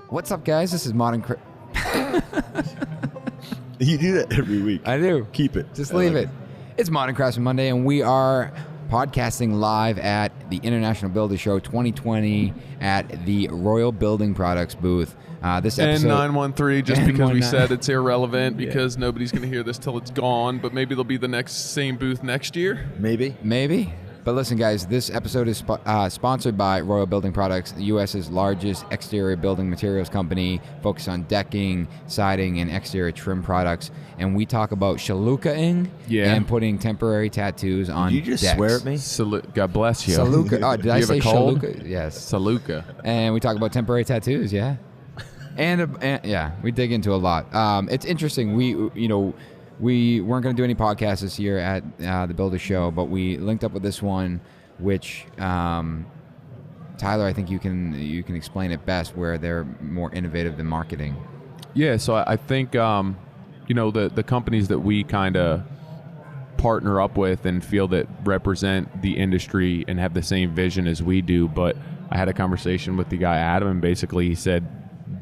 What's up, guys? This is Modern You do that every week. I do. Keep it. Just leave it. It's Modern Craftsman Monday, and we are podcasting live at the International Builder Show 2020 at the Royal Building Products booth. This episode... And 913, just because we said it's irrelevant because nobody's going to hear this till it's gone, but maybe there'll be the next same booth next year. Maybe. But listen, guys, this episode is sponsored by Royal Building Products, the U.S.'s largest exterior building materials company, focused on decking, siding, and exterior trim products. And we talk about shaluka-ing and putting temporary tattoos on decks. Did you just swear at me? God bless you. Saluka. Oh, did I say shaluka? Yes. Saluka. And we talk about temporary tattoos, yeah. And yeah, we dig into a lot. It's interesting. We weren't going to do any podcasts this year at the Builder Show, but we linked up with this one, which Tyler, I think you can explain it best, where they're more innovative than marketing. Yeah, so I think the companies that we kind of partner up with and feel that represent the industry and have the same vision as we do. But I had a conversation with the guy Adam, and basically he said,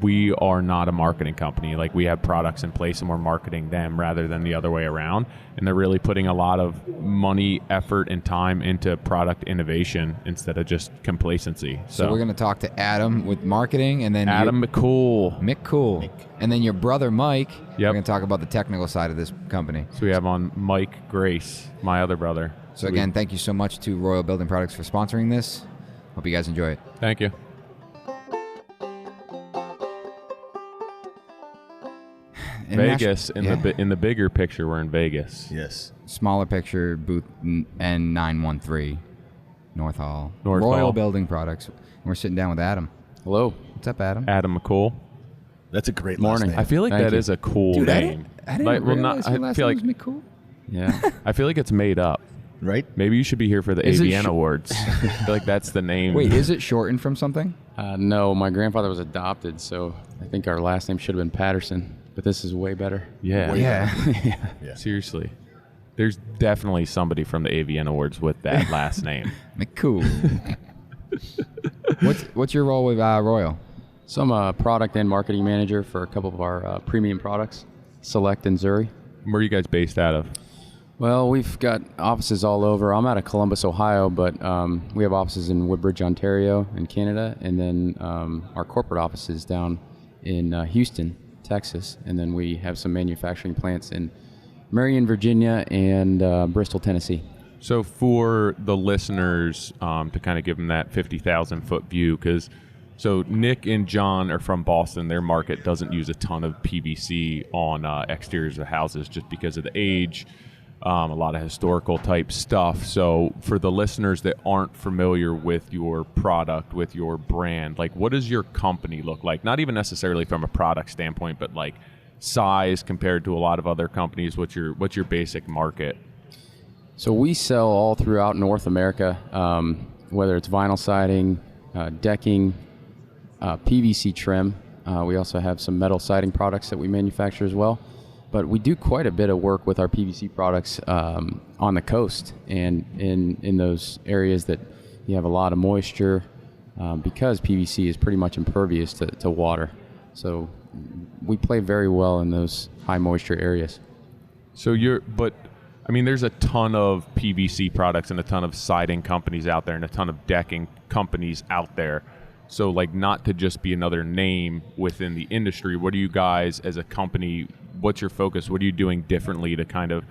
we are not a marketing company. Like, we have products in place and we're marketing them rather than the other way around. And they're really putting a lot of money, effort, and time into product innovation instead of just complacency. So we're going to talk to Adam with marketing, and then Adam McCool. And then your brother Mike. Yep. We're going to talk about the technical side of this company. So we have on Mike Grace, my other brother. So again, thank you so much to Royal Building Products for sponsoring this. Hope you guys enjoy it. Thank you. Vegas, in the bigger picture, we're in Vegas. Yes. Smaller picture, booth N913, North Hall. Royal Building Products. And we're sitting down with Adam. Hello. What's up, Adam? Adam McCool. That's a great Morning. last name. I feel like Thank that you. is a cool Dude, name. I didn't realize your last name was McCool. Yeah. I feel like it's made up. Right? Maybe you should be here for the Is it AVN Awards. I feel like that's the name. Wait, is it shortened from something? No, my grandfather was adopted, so I think our last name should have been Patterson, but this is way better. Yeah. Yeah. Seriously. There's definitely somebody from the AVN Awards with that last name. McCool. What's your role with Royal? So I'm a product and marketing manager for a couple of our premium products, Select and Zuri. Where are you guys based out of? Well, we've got offices all over. I'm out of Columbus, Ohio, but we have offices in Woodbridge, Ontario in Canada, and then our corporate office is down in Houston, Texas, and then we have some manufacturing plants in Marion, Virginia, and Bristol, Tennessee. So for the listeners, to kind of give them that 50,000-foot view, so Nick and John are from Boston. Their market doesn't use a ton of PVC on exteriors of houses just because of the age, a lot of historical type stuff. So for the listeners that aren't familiar with your product, with your brand, like, what does your company look like? Not even necessarily from a product standpoint, but like size compared to a lot of other companies. What's your basic market? So we sell all throughout North America, whether it's vinyl siding, decking, PVC trim. We also have some metal siding products that we manufacture as well. But we do quite a bit of work with our PVC products on the coast and in those areas that you have a lot of moisture, because PVC is pretty much impervious to water. So we play very well in those high moisture areas. So there's a ton of PVC products and a ton of siding companies out there and a ton of decking companies out there. So, like, not to just be another name within the industry, what do you guys as a company, what's your focus? What are you doing differently to kind of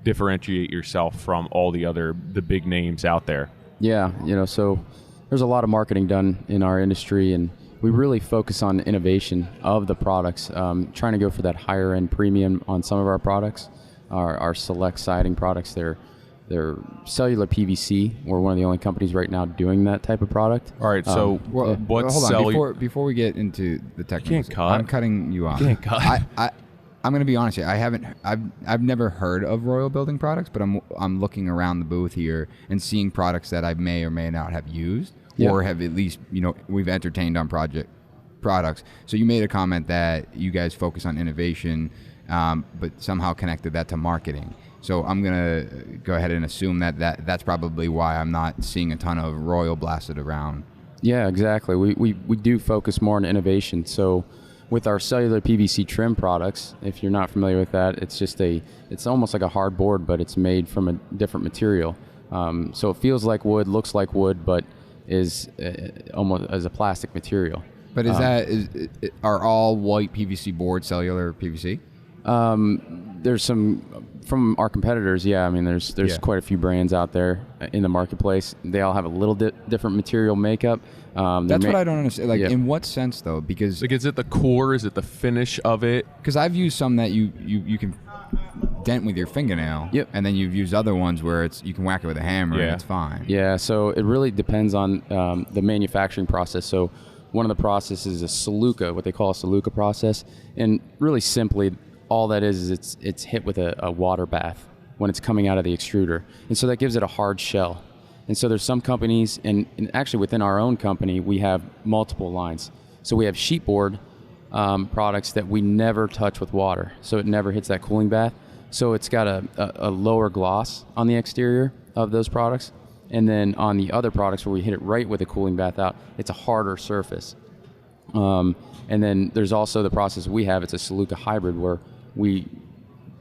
differentiate yourself from all the big names out there? Yeah, so there's a lot of marketing done in our industry, and we really focus on innovation of the products, trying to go for that higher end premium on some of our products. Our Select siding products, they're cellular PVC. We're one of the only companies right now doing that type of product. All right, so what's hold on, before we get into the technical, you can't cut. I'm cutting you off. You can't cut. I'm going to be honest here. I've never heard of Royal Building Products, but I'm looking around the booth here and seeing products that I may or may not have used, or have at least we've entertained on products. So you made a comment that you guys focus on innovation, but somehow connected that to marketing. So I'm going to go ahead and assume that's probably why I'm not seeing a ton of Royal blasted around Yeah, exactly. We do focus more on innovation. So with our cellular PVC trim products, if you're not familiar with that, it's almost like a hard board, but it's made from a different material. So it feels like wood, looks like wood, but is almost as a plastic material. But are all white PVC boards cellular PVC? There's some from our competitors. Yeah, I mean, there's quite a few brands out there in the marketplace. They all have a little different material makeup. That's what I don't understand. Like, in what sense though? Because Like, is it the core? Is it the finish of it? because I've used some that you can dent with your fingernail. Yep. And then you've used other ones where you can whack it with a hammer Yeah. and it's fine. Yeah, so it really depends on the manufacturing process. So one of the processes is a Saluka, what they call a Saluka process, and really simply, all that is it's hit with a water bath when it's coming out of the extruder, and so that gives it a hard shell. And so there's some companies, and actually within our own company, we have multiple lines. So we have sheet board products that we never touch with water, so it never hits that cooling bath. So it's got a lower gloss on the exterior of those products, and then on the other products where we hit it right with a cooling bath out, it's a harder surface. And then there's also the process we have. It's a Saluka hybrid where we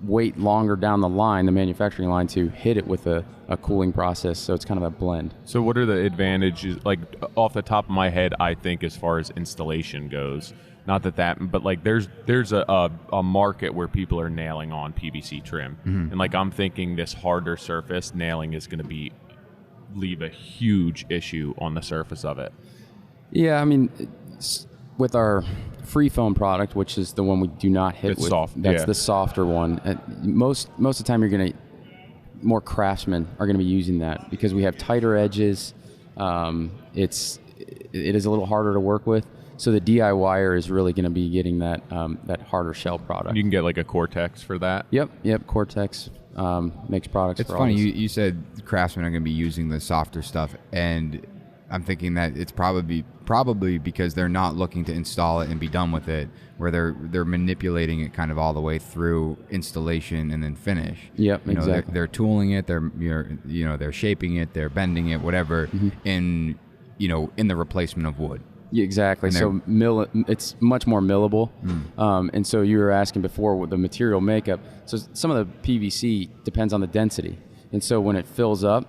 wait longer down the line, the manufacturing line, to hit it with a cooling process. So it's kind of a blend. So what are the advantages? Like, off the top of my head, I think as far as installation goes, not that, but like there's a market where people are nailing on PVC trim, and like I'm thinking this harder surface nailing is going to leave a huge issue on the surface of it. Yeah, I mean, with our free foam product, which is the one we do not hit It's with, soft, that's yeah. the softer one. Most of the time, more craftsmen are gonna be using that because we have tighter edges. It is a little harder to work with. So the DIYer is really gonna be getting that harder shell product. You can get like a Cortex for that. Yep. Cortex makes products. It's for funny all this. you said craftsmen are going to be using the softer stuff, and I'm thinking that it's probably because they're not looking to install it and be done with it, where they're manipulating it kind of all the way through installation and then finish. Yep, exactly. They're tooling it, they're shaping it, they're bending it, whatever, in the replacement of wood. Yeah, exactly. So it's much more millable. And so you were asking before with the material makeup. So some of the PVC depends on the density. And so when it fills up,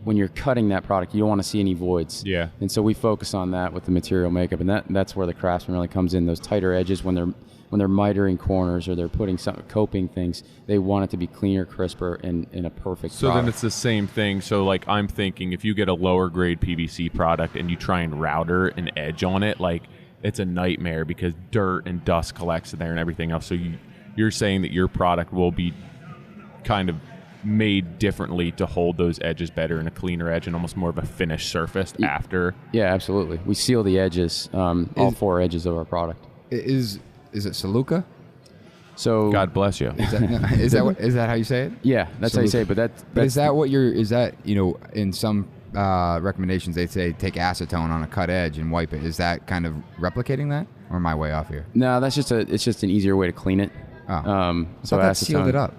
when you're cutting that product, you don't want to see any voids. Yeah. And so we focus on that with the material makeup, and that's where the craftsman really comes in. Those tighter edges when they're mitering corners or they're putting some coping things, they want it to be cleaner, crisper, and in a perfect So product. then it's the same thing. So like I'm thinking if you get a lower grade PVC product and you try and router an edge on it, like it's a nightmare because dirt and dust collects in there and everything else. So you're saying that your product will be kind of made differently to hold those edges better and a cleaner edge and almost more of a finished surface after. Yeah, absolutely. We seal the edges, all four edges of our product. Is it Saluka? So God bless you. Is that how you say it? yeah, that's how you say it. But Is that in some recommendations they say take acetone on a cut edge and wipe it? Is that kind of replicating that, or am I way off here? No, it's just an easier way to clean it. Oh. So that sealed acetone. it up.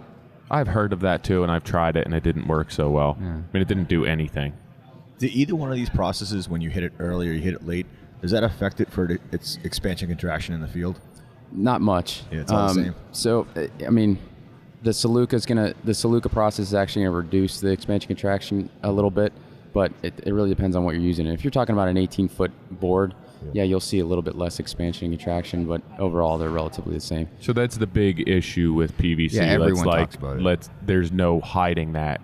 I've heard of that too, and I've tried it, and it didn't work so well. Yeah. I mean, it didn't do anything. Do either one of these processes, when you hit it early or you hit it late, does that affect it for its expansion contraction in the field? Not much. Yeah, it's all the same. So, I mean, the Saluka process is actually going to reduce the expansion contraction a little bit, but it really depends on what you're using. If you're talking about an 18-foot board, yeah, you'll see a little bit less expansion and contraction, but overall they're relatively the same. So that's the big issue with PVC. Yeah, everyone talks about it. There's no hiding that.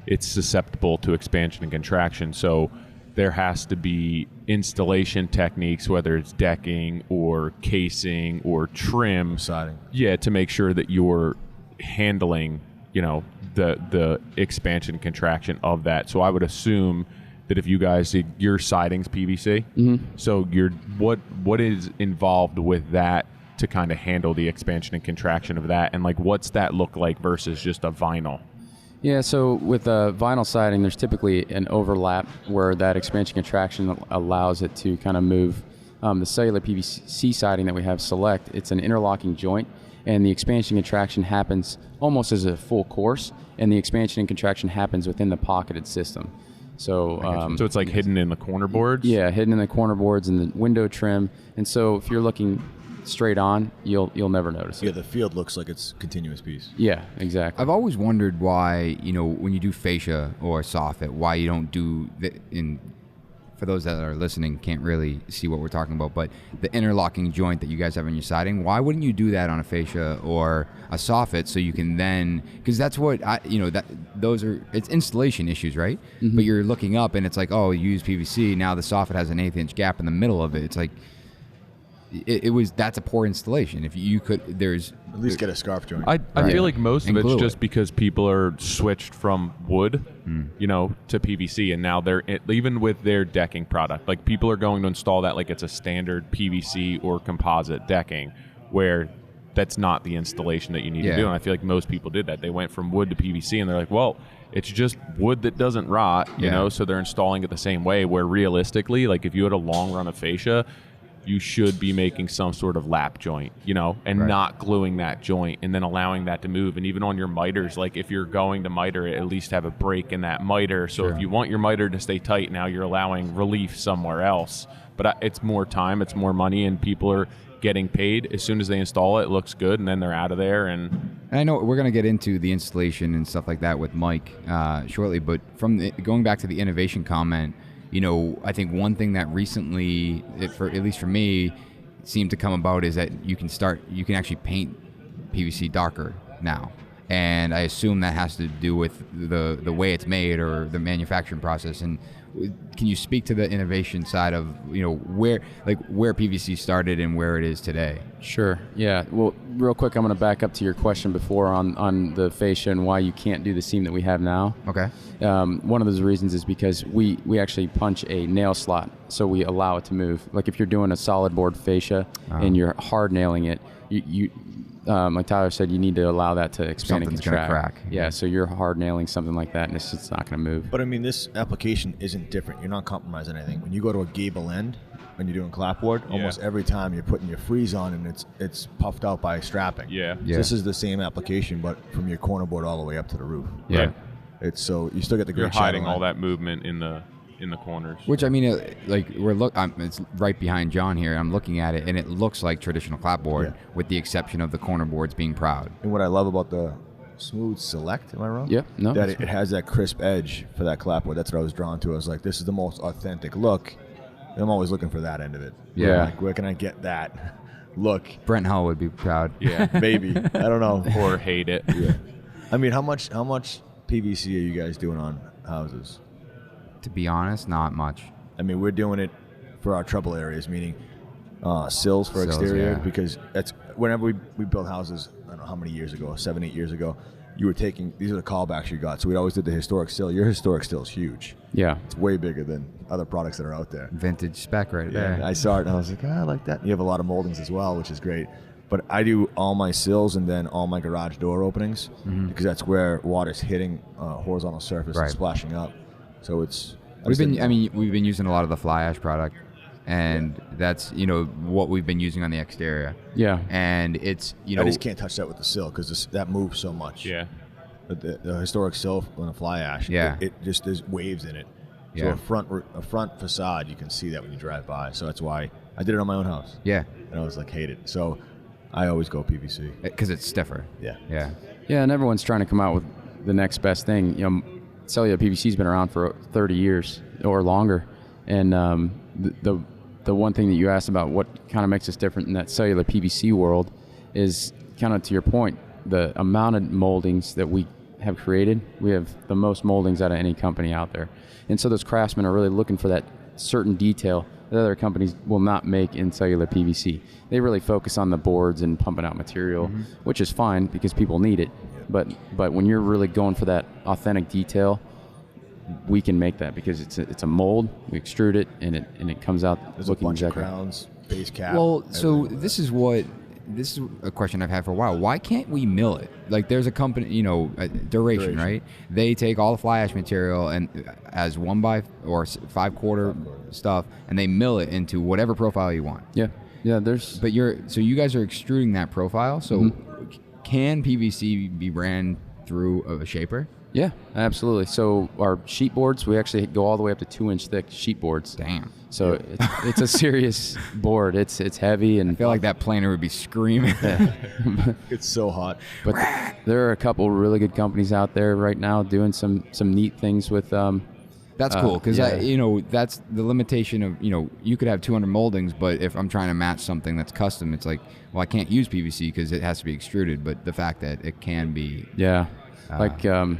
It's susceptible to expansion and contraction. So there has to be installation techniques, whether it's decking or casing or trim, Siding. Yeah, to make sure that you're handling, the expansion and contraction of that. So I would assume that if you guys, your siding's PVC, so what is involved with that to kind of handle the expansion and contraction of that, and like what's that look like versus just a vinyl? Yeah, so with vinyl siding, there's typically an overlap where that expansion contraction allows it to kind of move. The cellular PVC siding that we have Select, it's an interlocking joint, and the expansion contraction happens almost as a full course, and the expansion and contraction happens within the pocketed system. So So it's like hidden in the corner boards? yeah, hidden in the corner boards and the window trim. And so if you're looking straight on, you'll never notice Yeah, it. the field looks like it's a continuous piece. Yeah, exactly. I've always wondered why, when you do fascia or soffit, why you don't do for those that are listening, can't really see what we're talking about, but the interlocking joint that you guys have in your siding, why wouldn't you do that on a fascia or a soffit so you can then, because that's what it's installation issues, right? Mm-hmm. But you're looking up and it's like, oh, you use PVC, now the soffit has an 1/8 inch gap in the middle of it. It's like, that's a poor installation. If you could, At least get a scarf joint. I Right. feel like most And of it's glue just it. because people are switched from wood, to PVC, and now they're even with their decking product. Like people are going to install that like it's a standard PVC or composite decking, where that's not the installation that you need to Yeah. do. And I feel like most people did that. They went from wood to PVC, and they're like, well, it's just wood that doesn't rot, Yeah. So they're installing it the same way. Where realistically, like if you had a long run of fascia, you should be making some sort of lap joint, and Right. not gluing that joint and then allowing that to move. And even on your miters, like if you're going to miter it, at least have a break in that miter. So if you want your miter to stay tight, now you're allowing relief somewhere else. But it's more time, it's more money, and people are getting paid. As soon as they install it, it looks good, and then they're out of there. And I know we're going to get into the installation and stuff like that with Mike shortly, but going back to the innovation comment, I think one thing that recently, at least for me, seemed to come about is that you can actually paint PVC darker now. And I assume that has to do with the way it's made or the manufacturing process. And can you speak to the innovation side of, where PVC started and where it is today? Sure. Yeah. Well, real quick, I'm going to back up to your question before on the fascia and why you can't do the seam that we have now. Okay. One of those reasons is because we actually punch a nail slot, so we allow it to move. Like if you're doing a solid board fascia and you're hard nailing it, you like Tyler said, you need to allow that to expand Something's and gonna contract. crack. Yeah. So you're hard nailing something like that, and it's just not going to move. But I mean, this application isn't different. You're not compromising anything. When you go to a gable end, when you're doing clapboard, almost every time you're putting your freeze on and it's puffed out by strapping. Yeah. Yeah. This is the same application, but from your corner board all the way up to the roof. Yeah. Right. It's so you still get the great You're hiding shadow all line. that movement in the corners. Which I mean, it's right behind John here. I'm looking at it, and it looks like traditional clapboard, with the exception of the corner boards being proud. And what I love about the Smooth Select, am I wrong? Yep. No. That it has that crisp edge for that clapboard. That's what I was drawn to. I was like, this is the most authentic look. And I'm always looking for that end of it. Yeah. Like, where can I get that look? Brent Hull would be proud. Yeah. Maybe. I don't know. Or hate it. I mean, how much PVC are you guys doing on houses? To be honest, not much. I mean, we're doing it for our trouble areas, meaning sills for Sills, exterior, yeah. because that's whenever we built houses, I don't know how many years ago, 7-8 years ago, you were taking, these are the callbacks you got. So we always did the historic sill. Your historic sill is huge. Yeah. It's way bigger than other products that are out there. Vintage spec right there. I saw it and I was like, I like that. You have a lot of moldings as well, which is great. But I do all my sills and then all my garage door openings because that's where water's hitting horizontal surface and Right. splashing up. So it's... We've been using a lot of the fly ash product, and that's what we've been using on the exterior. Yeah. And it's I just can't touch that with the sill because that moves so much. Yeah. But the historic sill on a fly ash, Yeah. it just, there's waves in it. So Yeah. a front facade, you can see that when you drive by. So that's why I did it on my own house. Yeah, And I was like, hate it. So I always go PVC. because it's stiffer. Yeah. Yeah. Yeah, and everyone's trying to come out with the next best thing. Cellular PVC's been around for 30 years or longer, and the one thing that you asked about, what kind of makes us different in that cellular PVC world, is kind of to your point, the amount of moldings that we have created. We have the most moldings out of any company out there, and so those craftsmen are really looking for that certain detail that other companies will not make in cellular PVC. They really focus on the boards and pumping out material, which is fine because people need it. But when you're really going for that authentic detail, we can make that because it's a mold. We extrude it and it comes out There's a looking bunch exactly. of crowns, base cap. Well, so everything. this is a question I've had for a while. Why can't we mill it? Like, there's a company, Duration, right? They take all the fly ash material and as 1x or 5/4 stuff, and they mill it into whatever profile you want. Yeah. There's But you guys are extruding that profile. So can PVC be ran through a shaper? Yeah, absolutely. So our sheet boards, we actually go all the way up to 2-inch thick sheet boards. Damn. So it's a serious board. It's heavy, and I feel like that planer would be screaming. It's so hot. But there are a couple really good companies out there right now doing some neat things with. That's cool because yeah. that's the limitation of you could have 200 moldings, but if I'm trying to match something that's custom, it's like, well, I can't use PVC because it has to be extruded. But the fact that it can be, yeah, like the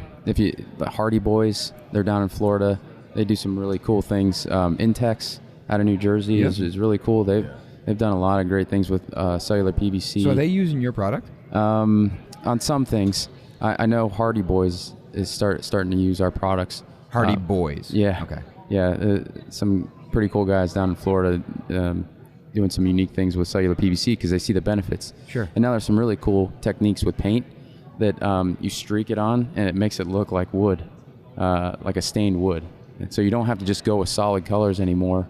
Hardy Boys, they're down in Florida. They do some really cool things. Intex out of New Jersey is really cool. They've done a lot of great things with cellular PVC. So are they using your product? On some things, I know Hardy Boys is starting to use our products. Hardy Boys. Yeah. Okay. Yeah, some pretty cool guys down in Florida doing some unique things with cellular PVC because they see the benefits. Sure. And now there's some really cool techniques with paint that you streak it on and it makes it look like wood, like a stained wood. And so you don't have to just go with solid colors anymore.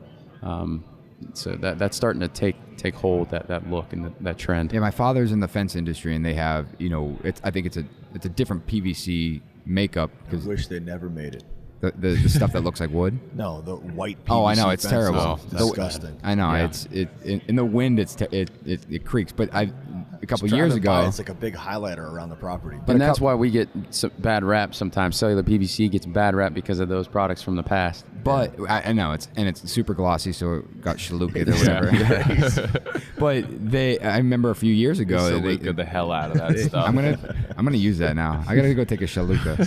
So that's starting to take hold, that look and that trend. Yeah, my father's in the fence industry, and they have I think it's a different PVC makeup I because wish they never made it. the stuff that looks like wood. No, the white PVC Oh, I know, it's fence is terrible. disgusting. I know Yeah. in the wind it creaks. But a couple Trying years to buy ago, it's like a big highlighter around the property. And that's why we get some bad rap sometimes. Cellular PVC gets bad rap because of those products from the past. but I know it's super glossy, so it got shaluka or whatever. But I remember a few years ago, Saluka the hell out of that stuff. I'm gonna use that now. I gotta go take a shaluka.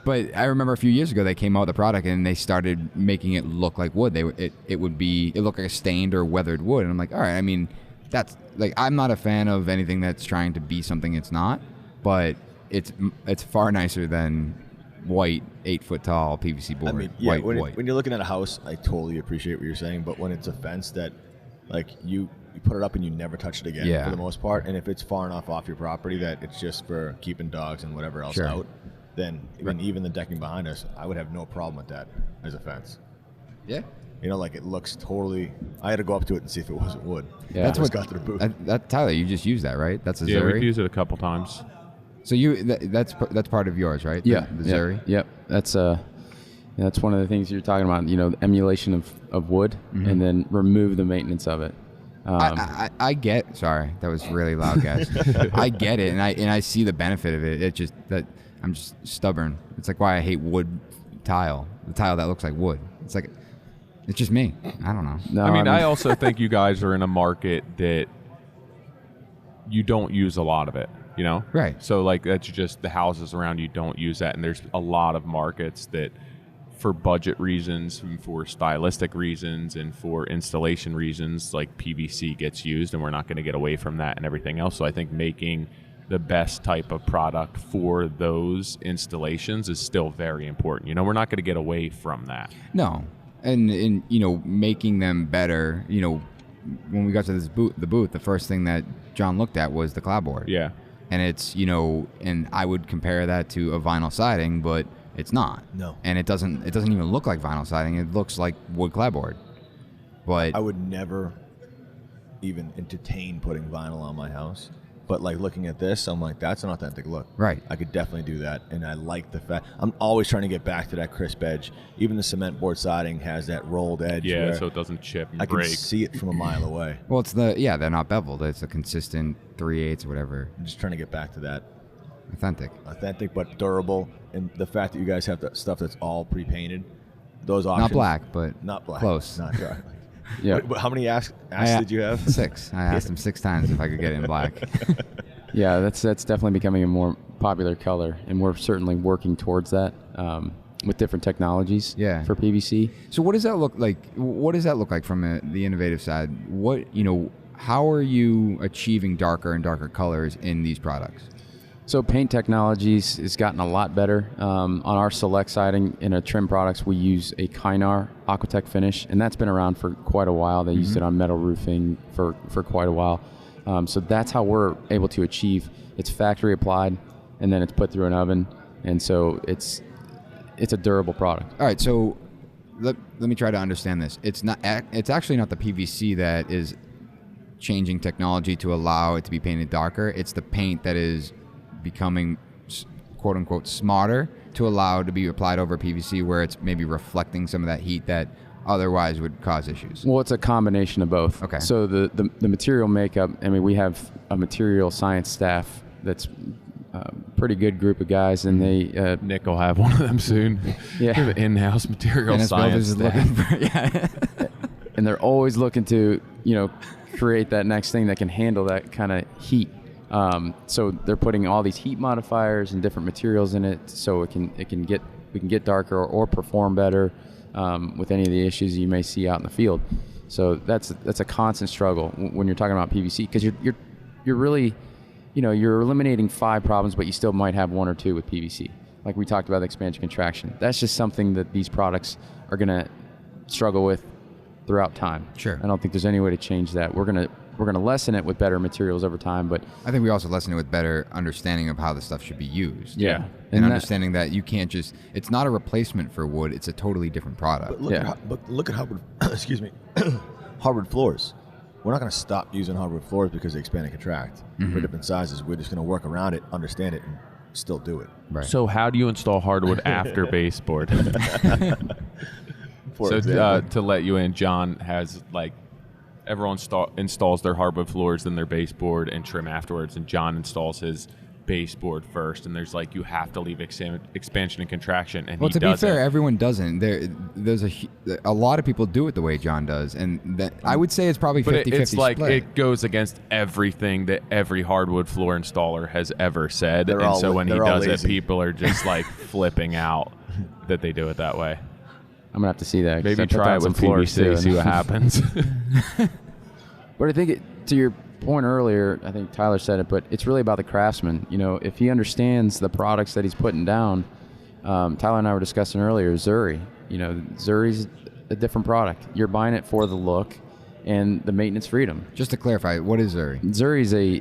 But I remember a few years ago they came out with a product and they started making it look like wood. It looked like a stained or weathered wood, and I'm like, all right. I mean, that's like I'm not a fan of anything that's trying to be something it's not, but it's far nicer than white 8-foot tall PVC board. I mean, yeah, white. when you're looking at a house, I totally appreciate what you're saying, but when it's a fence that, like, you put it up and you never touch it again for the most part, and if it's far enough off your property that it's just for keeping dogs and whatever else out, then even the decking behind us, I would have no problem with that as a fence. Yeah. Like it looks totally. I had to go up to it and see if it wasn't wood. Yeah. That's what got to the booth. Tyler, you just used that, right? That's a Yeah, Zuri? we've used it a couple times. So that's part of yours, right? Yeah, the Zuri. Yep. That's one of the things you're talking about. The emulation of wood, and then remove the maintenance of it. I get. Sorry, that was really loud, guys. I get it, and I see the benefit of it. It just that I'm just stubborn. It's like why I hate wood tile. The tile that looks like wood. It's just me. I don't know. No, I mean, I also think you guys are in a market that you don't use a lot of it. Right. So like that's just the houses around you don't use that, and there's a lot of markets that, for budget reasons, and for stylistic reasons, and for installation reasons, like PVC gets used, and we're not going to get away from that and everything else. So I think making the best type of product for those installations is still very important. We're not going to get away from that. No, and making them better. When we got to the booth, the first thing that John looked at was the clapboard. Yeah. And it's and I would compare that to a vinyl siding, but it's not. No. And it doesn't even look like vinyl siding. It looks like wood clapboard. But I would never even entertain putting vinyl on my house. But like looking at this, I'm like, that's an authentic look. Right. I could definitely do that, and I like the fact. I'm always trying to get back to that crisp edge. Even the cement board siding has that rolled edge. Yeah, where so it doesn't chip and I break. can see it from a mile away. well, they're not beveled. It's a consistent 3/8 or whatever, I'm just trying to get back to that authentic. but durable, and the fact that you guys have that stuff that's all pre-painted. Those options. Not black, but Not black. close. Not dark. Yeah. But how many asks did you have? 6. I asked him 6 times if I could get it in black. Yeah, that's definitely becoming a more popular color, and we're certainly working towards that with different technologies. Yeah. For PVC. So what does that look like? What does that look like from the innovative side? How are you achieving darker and darker colors in these products? So paint technologies has gotten a lot better. On our select siding in our trim products, we use a Kynar Aquatech finish, and that's been around for quite a while. They used it on metal roofing for quite a while. So that's how we're able to achieve. It's factory applied, and then it's put through an oven, and so it's a durable product. All right, so let me try to understand this. It's actually not the PVC that is changing technology to allow it to be painted darker. It's the paint that is becoming quote unquote smarter to allow to be applied over PVC where it's maybe reflecting some of that heat that otherwise would cause issues? Well, it's a combination of both. Okay. So the material makeup, I mean, we have a material science staff that's a pretty good group of guys, and they... Nick will have one of them soon. Yeah. We have an in-house material science staff. And they're always looking to, create that next thing that can handle that kind of heat. So they're putting all these heat modifiers and different materials in it, so we can get darker or perform better with any of the issues you may see out in the field. So that's a constant struggle when you're talking about PVC, because you're really, you're eliminating 5 problems, but you still might have 1 or 2 with PVC. Like we talked about expansion contraction. That's just something that these products are going to struggle with throughout time. Sure. I don't think there's any way to change that. We're gonna lessen it with better materials over time, but I think we also lessen it with better understanding of how the stuff should be used. Yeah. And understanding that you can't just, it's not a replacement for wood, it's a totally different product. But look at hardwood, excuse me, hardwood floors. We're not going to stop using hardwood floors because they expand and contract for different sizes. We're just going to work around it, understand it, and still do it. Right. So how do you install hardwood after baseboard? So to let you in, John has everyone installs their hardwood floors, then their baseboard and trim afterwards, and John installs his baseboard first, and there's you have to leave expansion and contraction, and well, he to be fair, everyone doesn't. There's a lot of people do it the way John does, and that I would say it's probably 50-50 it's split. it goes against everything that every hardwood floor installer has ever said, so when he does it, people are just flipping out that they do it that way. I'm gonna have to see that. Maybe try it with PVC, see what happens. But I think to your point earlier, I think Tyler said it, but it's really about the craftsman. If he understands the products that he's putting down, Tyler and I were discussing earlier, Zuri. Zuri's a different product. You're buying it for the look and the maintenance freedom. Just to clarify, what is Zuri? Zuri's a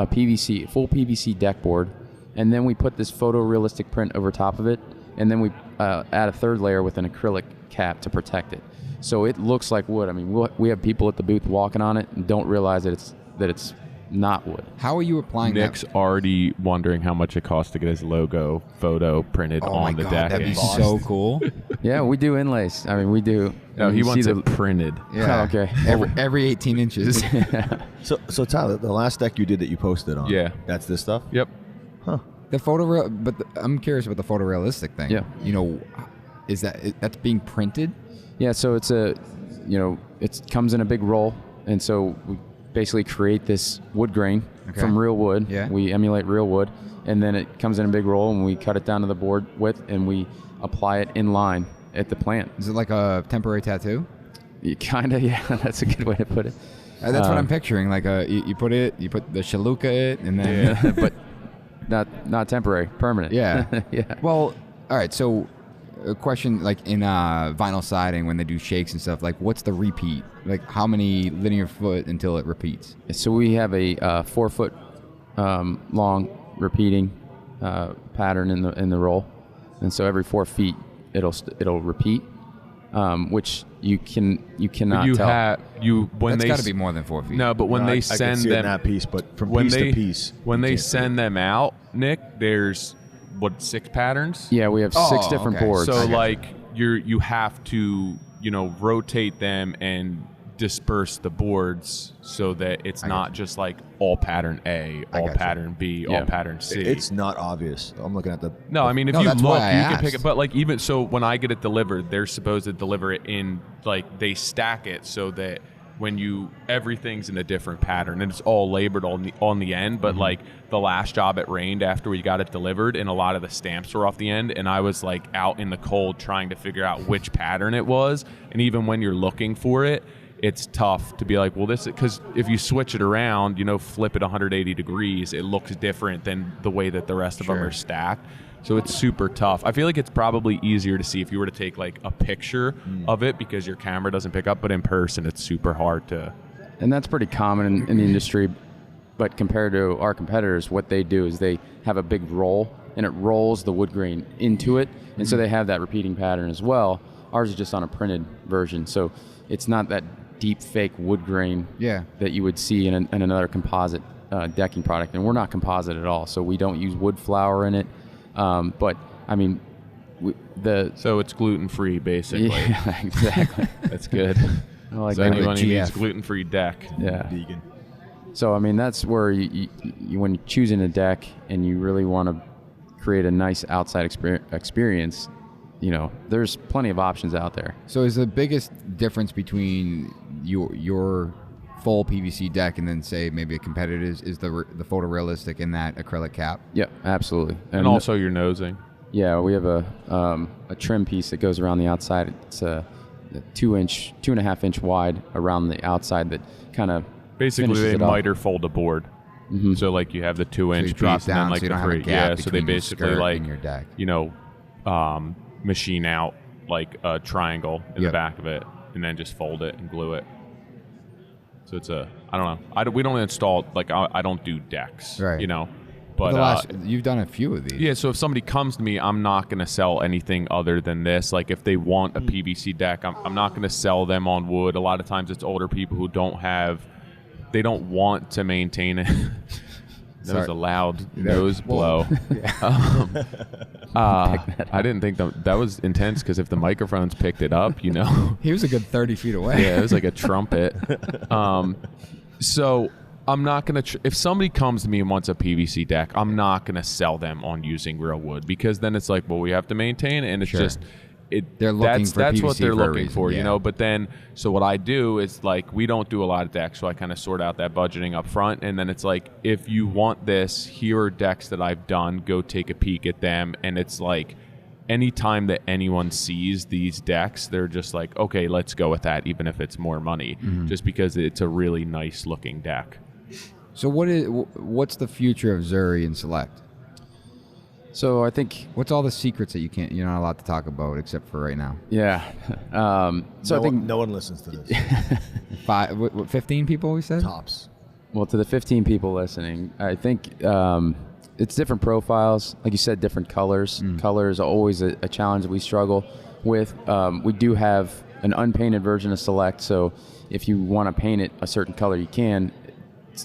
PVC, full PVC deck board, and then we put this photorealistic print over top of it, and then we add a third layer with an acrylic cap to protect it. So it looks like wood. I mean, we have people at the booth walking on it and don't realize that it's not wood. How are you applying Nick's that? already wondering how much it costs to get his logo photo printed on the deck. That'd be so cool. Yeah, we do inlays. I mean, we do. No, he wants it printed. Yeah. Oh, okay. Every 18 inches. So Tyler, the last deck you did that you posted on, Yeah. that's this stuff? Yep. Huh. I'm curious about the photorealistic thing. Yeah. That's being printed? Yeah, so it's it comes in a big roll, and so we basically create this wood grain from real wood. Yeah. We emulate real wood, and then it comes in a big roll, and we cut it down to the board width, and we apply it in line at the plant. Is it like a temporary tattoo? Kind of, yeah. That's a good way to put it. That's what I'm picturing. You put the shaluka it, and then but not temporary, permanent. Yeah. Yeah. Well, all right. So, a question in vinyl siding when they do shakes and stuff. What's the repeat? How many linear foot until it repeats? So we have a 4 foot long repeating pattern in the roll, and so every 4 feet it'll repeat, which you cannot tell. That's got to be more than 4 feet. No, but when they send I can see them it in that piece, but from piece to piece, when they send them out, Nick, there's 6 patterns? Yeah, we have 6 different okay. boards. So you have to rotate them and disperse the boards so that it's not just all pattern A, all pattern B, all pattern C. it's not obvious. I'm looking at the. No, I mean if you look, that's you why I can asked. pick it. But even so, when I get it delivered, they're supposed to deliver it in they stack it so that when everything's in a different pattern and it's all labored on the end. But the last job, it rained after we got it delivered, and a lot of the stamps were off the end, and I was out in the cold trying to figure out which pattern it was. And even when you're looking for it, it's tough to be well, this is because if you switch it around, flip it 180 degrees, it looks different than the way that the rest of them are stacked. So it's super tough. I feel like it's probably easier to see if you were to take a picture of it because your camera doesn't pick up, but in person it's super hard to. And that's pretty common in the industry, but compared to our competitors, what they do is they have a big roll and it rolls the wood grain into it, and so they have that repeating pattern as well. Ours is just on a printed version, so it's not that deep fake wood grain that you would see in another composite decking product, and we're not composite at all, so we don't use wood flour in it. But I mean, so it's gluten-free, basically. Yeah, exactly. That's good. I like So that. anyone who needs GF. gluten-free deck. Yeah. Vegan. So I mean, that's where you when you're choosing a deck and you really want to create a nice outside experience, there's plenty of options out there. So is the biggest difference between your full PVC deck and then say maybe a competitor's is the photorealistic in that acrylic cap? Yep, absolutely. And also your nosing. Yeah, we have a trim piece that goes around the outside. It's a 2.5 inch wide around the outside that kind of basically they it off. miter fold a board. Mm-hmm. So like you have the 2-inch you drop piece and then down like so you the don't have a 3. gap Yeah, so they between your basically skirt like and your deck. Machine out like a triangle in the Yep. back of it and then just fold it and glue it. So it's I don't know. We don't install, like I don't do decks, Right. But You've done a few of these. yeah, so if somebody comes to me, I'm not going to sell anything other than this. Like if they want a PVC deck, I'm not going to sell them on wood. A lot of times it's older people who they don't want to maintain it. That was a loud nose blow. I didn't think that was intense because if the microphones picked it up, He was a good 30 feet away. Yeah, it was like a trumpet. So I'm not going to, if somebody comes to me and wants a PVC deck, I'm not going to sell them on using real wood because then it's like, well, we have to maintain it. And it's just, They're looking for that's PVC what they're for a looking reason, for, yeah. But then, so what I do is like, we don't do a lot of decks. So I kind of sort out that budgeting up front. And then it's like, if you want this, here are decks that I've done, go take a peek at them. And it's like, anytime that anyone sees these decks, they're just like, okay, let's go with that, even if it's more money, just because it's a really nice looking deck. So what's the future of Zuri and Select? So I think What's all the secrets that you're not allowed to talk about except for right now? yeah. So I think no one listens to this. 15 people we said? Tops. well, to the 15 people listening, I think it's different profiles. Like you said, different colors. Color is always a challenge that we struggle with. We do have an unpainted version of Select, so if you want to paint it a certain color, you can.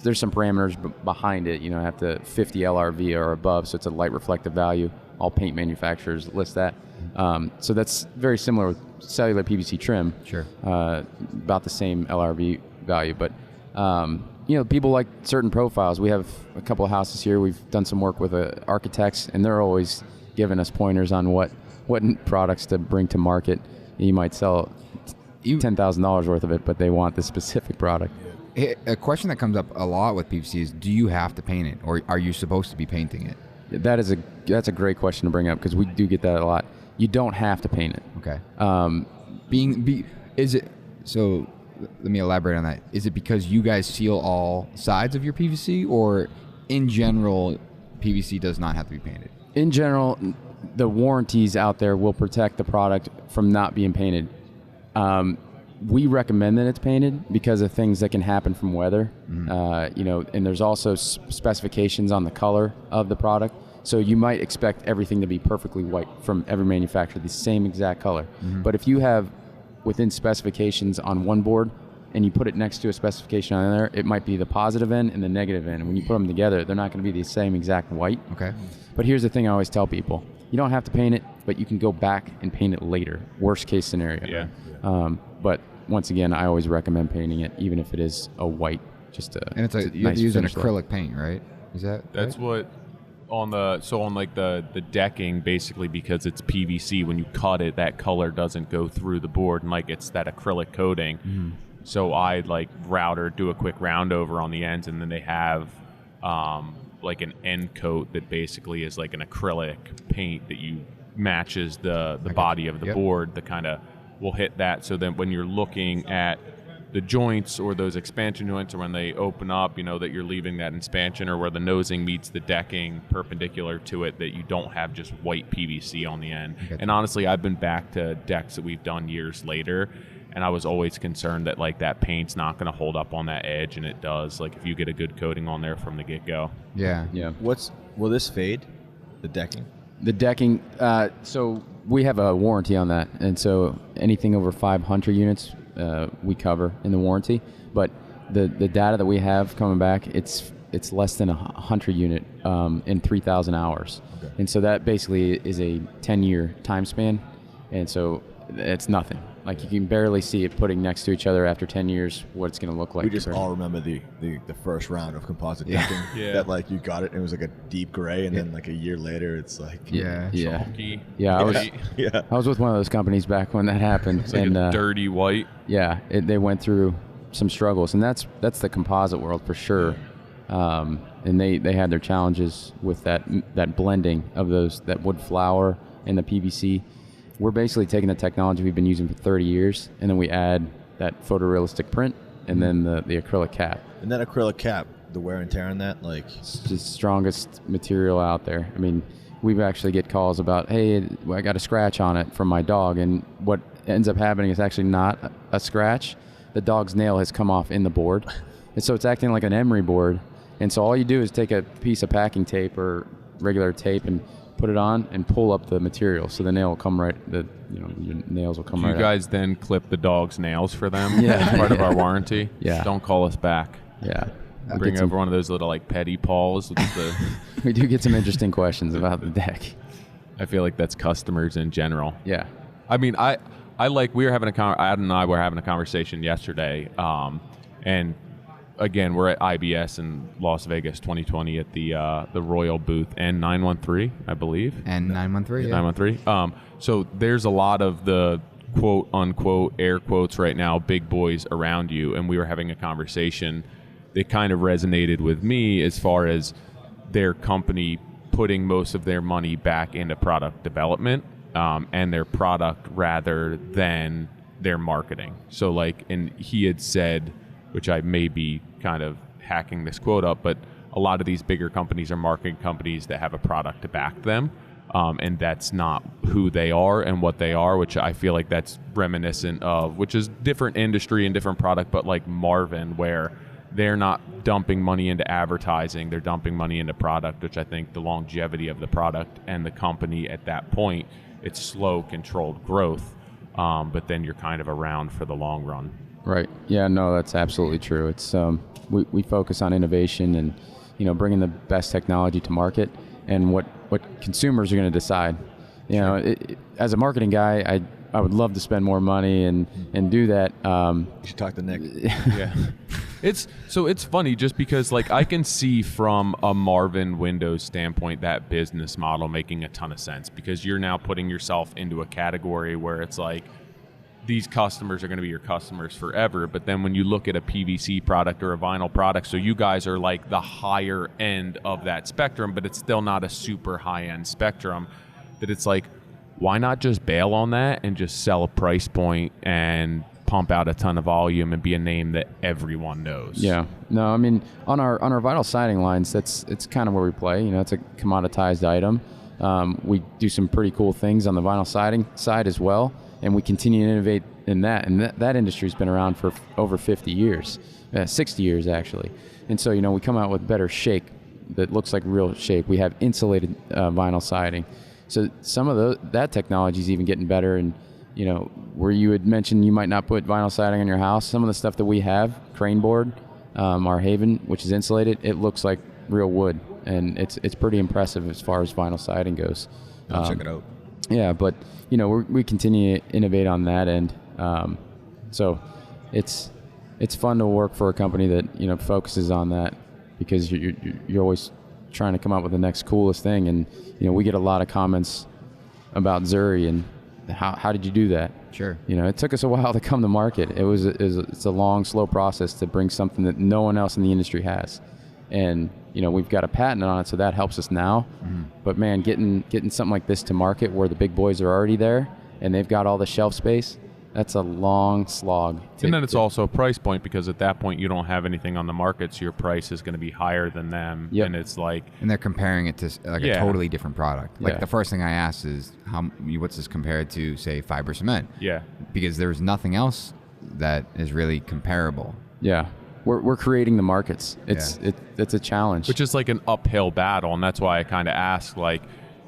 There's some parameters behind it. Have to 50 LRV or above, so it's a light reflective value. All paint manufacturers list that. So that's very similar with cellular PVC trim. Sure. About the same LRV value, but people like certain profiles. We have a couple of houses here. We've done some work with architects, and they're always giving us pointers on what products to bring to market. You might sell $10,000 worth of it, but they want the specific product. A question that comes up a lot with PVC is, do you have to paint it, or are you supposed to be painting it? That's a great question to bring up because we do get that a lot. You don't have to paint it. Okay. Is it so? Let me elaborate on that. Is it because you guys seal all sides of your PVC, or in general, PVC does not have to be painted? In general, the warranties out there will protect the product from not being painted. We recommend that it's painted because of things that can happen from weather, and there's also specifications on the color of the product. So you might expect everything to be perfectly white from every manufacturer, the same exact color. But if you have within specifications on one board and you put it next to a specification on the other, it might be the positive end and the negative end. And when you put them together, they're not going to be the same exact white. Okay. But here's the thing I always tell people. You don't have to paint it, but you can go back and paint it later. Worst case scenario. Yeah. But once again, I always recommend painting it, even if it is a white. And you have to use an acrylic paint, right? Is That's right? what on the decking, basically, because it's PVC. When you cut it, that color doesn't go through the board, and like it's that acrylic coating. So I do a quick round over on the ends, and then they have like an end coat that basically is like an acrylic paint that you matches the body of the board. The kind of will hit that, so then when you're looking at the joints or those expansion joints, or when they open up, that you're leaving that expansion, or where the nosing meets the decking perpendicular to it, that you don't have just white PVC on the end. And honestly, I've been back to decks that we've done years later, and I was always concerned that that paint's not going to hold up on that edge, and it does. If you get a good coating on there from the get-go. Yeah. Will this fade, the decking? The decking, so we have a warranty on that, and so anything over 500 units we cover in the warranty. But the data that we have coming back, it's it's less than 100 unit in 3,000 hours. Okay. And so that basically is a 10-year time span. And so it's nothing. Like you can barely see it putting next to each other after 10 years, what it's going to look like. We just all remember the first round of composite decking. Yeah. That like you got it and it was like a deep gray, and then like a year later it's like Yeah. Chalky. Yeah, yeah. I was with one of those companies back when that happened. It's like a dirty white. Yeah, they went through some struggles, and that's the composite world for sure. And they had their challenges with that blending of that wood flour and the PVC. We're basically taking the technology we've been using for 30 years, and then we add that photorealistic print, and then the acrylic cap. And that acrylic cap, the wear and tear on that, like It's the strongest material out there. I mean, we actually get calls about, hey, I got a scratch on it from my dog, and what ends up happening is actually not a scratch. The dog's nail has come off in the board, and so it's acting like an emery board. And so all you do is take a piece of packing tape or regular tape and put it on and pull up the material, so the nail will come right. Your nails will come Do right. you guys then clip the dog's nails for them? Yeah. As part of our warranty. Yeah. Don't call us back. Yeah. Bring over one of those little like petty paws with the. We do get some interesting questions about the deck. I feel like that's customers in general. Yeah. I mean, I like Adam and I were having a conversation yesterday, and again, we're at IBS in Las Vegas 2020 at the Royal booth, N913, I believe. N913. Yeah. 913. So there's a lot of the quote unquote air quotes right now, big boys around you, and we were having a conversation that kind of resonated with me as far as their company putting most of their money back into product development and their product rather than their marketing. So like, and he had said, which I may be kind of hacking this quote up, but a lot of these bigger companies are marketing companies that have a product to back them. And that's not who they are and what they are, which I feel like that's reminiscent of, which is different industry and different product, but like Marvin, where they're not dumping money into advertising, they're dumping money into product, which I think the longevity of the product and the company at that point, it's slow, controlled growth, but then you're kind of around for the long run. Right. Yeah, no, that's absolutely true. It's we focus on innovation and, bringing the best technology to market and what consumers are going to decide. As a marketing guy, I would love to spend more money and do that. you should talk to Nick. Yeah. It's funny just because like I can see from a Marvin Windows standpoint that business model making a ton of sense, because you're now putting yourself into a category where it's like these customers are going to be your customers forever. But then when you look at a PVC product or a vinyl product, so you guys are like the higher end of that spectrum, but it's still not a super high end spectrum, that it's like, why not just bail on that and just sell a price point and pump out a ton of volume and be a name that everyone knows? Yeah. No, I mean, on our vinyl siding lines, it's kind of where we play. It's a commoditized item. We do some pretty cool things on the vinyl siding side as well, and we continue to innovate in that. And that industry's been around for over 50 years, 60 years actually. And so, we come out with better shake that looks like real shake. We have insulated vinyl siding. So some of that technology is even getting better. And, where you had mentioned you might not put vinyl siding on your house, some of the stuff that we have, crane board, our Haven, which is insulated, it looks like real wood. And it's pretty impressive as far as vinyl siding goes. I'll check it out. Yeah, but we continue to innovate on that end. So it's fun to work for a company that focuses on that, because you're always trying to come up with the next coolest thing. And we get a lot of comments about Zuri and how did you do that? Sure. It took us a while to come to market. It's a long, slow process to bring something that no one else in the industry has. And we've got a patent on it, so that helps us now. Mm-hmm. But man, getting something like this to market where the big boys are already there and they've got all the shelf space, that's a long slog. And then it's also a price point, because at that point you don't have anything on the market, so your price is going to be higher than them. Yep. And it's like, and they're comparing it to like a totally different product. Like the first thing I asked is what's this compared to, say, fiber cement? Yeah. Because there's nothing else that is really comparable. Yeah. We're creating the markets. It's a challenge. Which is like an uphill battle, and that's why I kind of ask, like,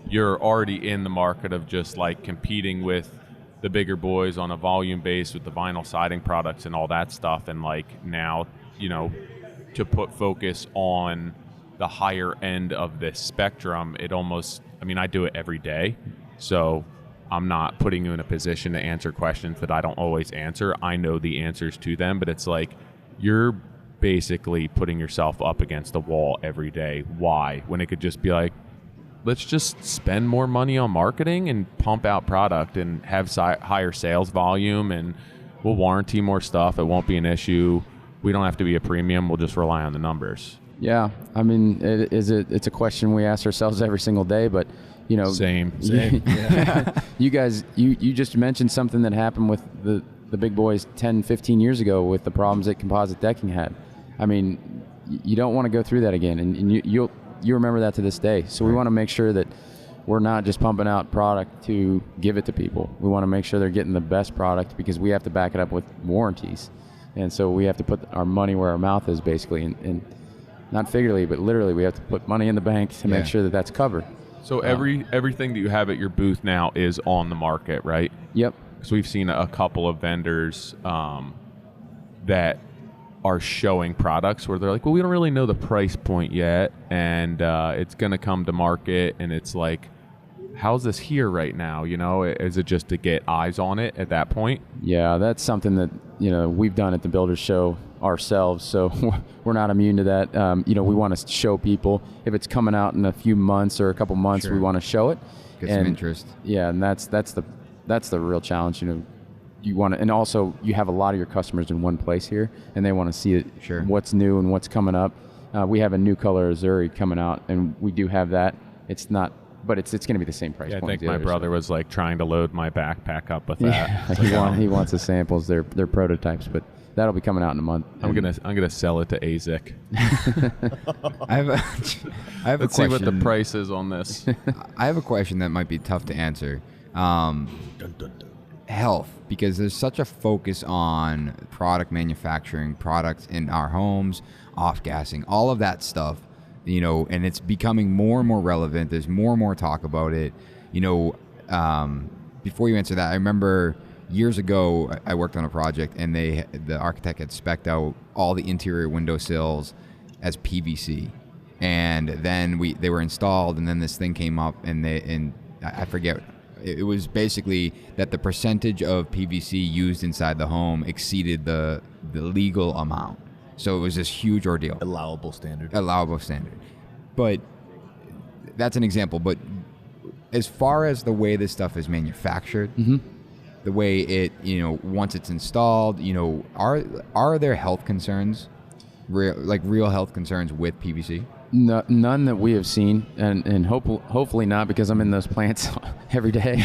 you're already in the market of just like competing with the bigger boys on a volume base with the vinyl siding products and all that stuff, and like now, 2 to put focus on the higher end of this spectrum, it almost, I mean, I do it every day. So I'm not putting you in a position to answer questions that I don't always answer. I know the answers to them, but it's like you're basically putting yourself up against the wall every day. Why? When it could just be like, let's just spend more money on marketing and pump out product and have higher sales volume, and we'll warranty more stuff. It won't be an issue. We don't have to be a premium. We'll just rely on the numbers. Yeah, I mean, it's a question we ask ourselves every single day, but you know, same. Yeah. You guys, you just mentioned something that happened with the big boys 10, 15 years ago with the problems that composite decking had. I mean, you don't want to go through that again, and you remember that to this day. So we want to make sure that we're not just pumping out product to give it to people. We want to make sure they're getting the best product because we have to back it up with warranties, and so we have to put our money where our mouth is, basically, and not figuratively, but literally, we have to put money in the bank to make sure that that's covered. So everything that you have at your booth now is on the market, right? Yep. Because we've seen a couple of vendors that are showing products where they're like, well, we don't really know the price point yet, and it's going to come to market, and it's like, how's this here right now? You know, is it just to get eyes on it at that point? Yeah, that's something that, you know, we've done at the Builders Show ourselves, so we're not immune to that. You know, we want to show people. If it's coming out in a few months or a couple months, we want to show it. Get some interest. Yeah, and that's the real challenge. You know, you want to, and also you have a lot of your customers in one place here, and they want to see it, what's new and what's coming up. We have a new color Azuri coming out, and we do have that. It's not, but it's going to be the same price point. I think my brother was like trying to load my backpack up with that. Yeah, he wants the samples. They're prototypes, but that'll be coming out in a month. I'm gonna sell it to AZIC. I have a Let's question. see what the price is on this. I have a question that might be tough to answer. Health, because there's such a focus on product manufacturing, products in our homes, off-gassing, all of that stuff, you know, and it's becoming more and more relevant. There's more and more talk about it. You know, before you answer that, I remember years ago I worked on a project, and the architect had spec'd out all the interior windowsills as PVC, and then they were installed, and then this thing came up, and I forget. It was basically that the percentage of PVC used inside the home exceeded the legal amount. So it was this huge ordeal. Allowable standard. But that's an example. But as far as the way this stuff is manufactured, the way it, you know, once it's installed, you know, are there health concerns, real health concerns with PVC? No, none that we have seen, and hopefully not, because I'm in those plants every day.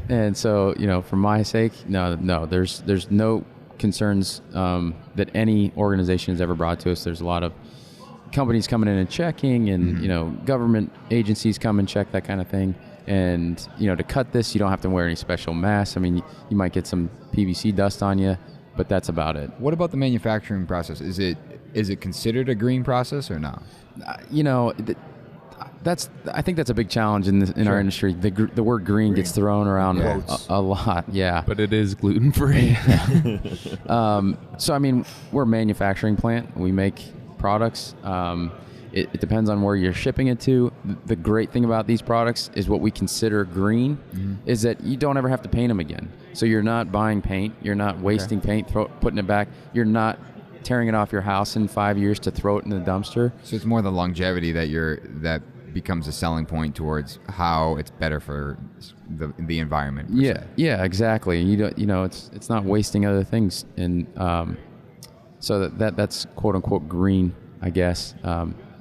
And so, you know, for my sake, no, there's no concerns that any organization has ever brought to us. There's a lot of companies coming in and checking, and you know, government agencies come and check that kind of thing. And you know, to cut this, you don't have to wear any special masks. I mean, you might get some PVC dust on you, but that's about it. What about the manufacturing process? Is it considered a green process or not? You know, I think that's a big challenge in our industry. The word green gets thrown around a lot. Yeah, but it is gluten free. So I mean, we're a manufacturing plant. We make products. It depends on where you're shipping it to. The great thing about these products is what we consider green is that you don't ever have to paint them again. So you're not buying paint. You're not wasting paint, putting it back. You're not tearing it off your house in 5 years to throw it in the dumpster. So it's more the longevity that becomes a selling point towards how it's better for the environment. Yeah, exactly. You know, it's not wasting other things, and so that's quote unquote green, I guess.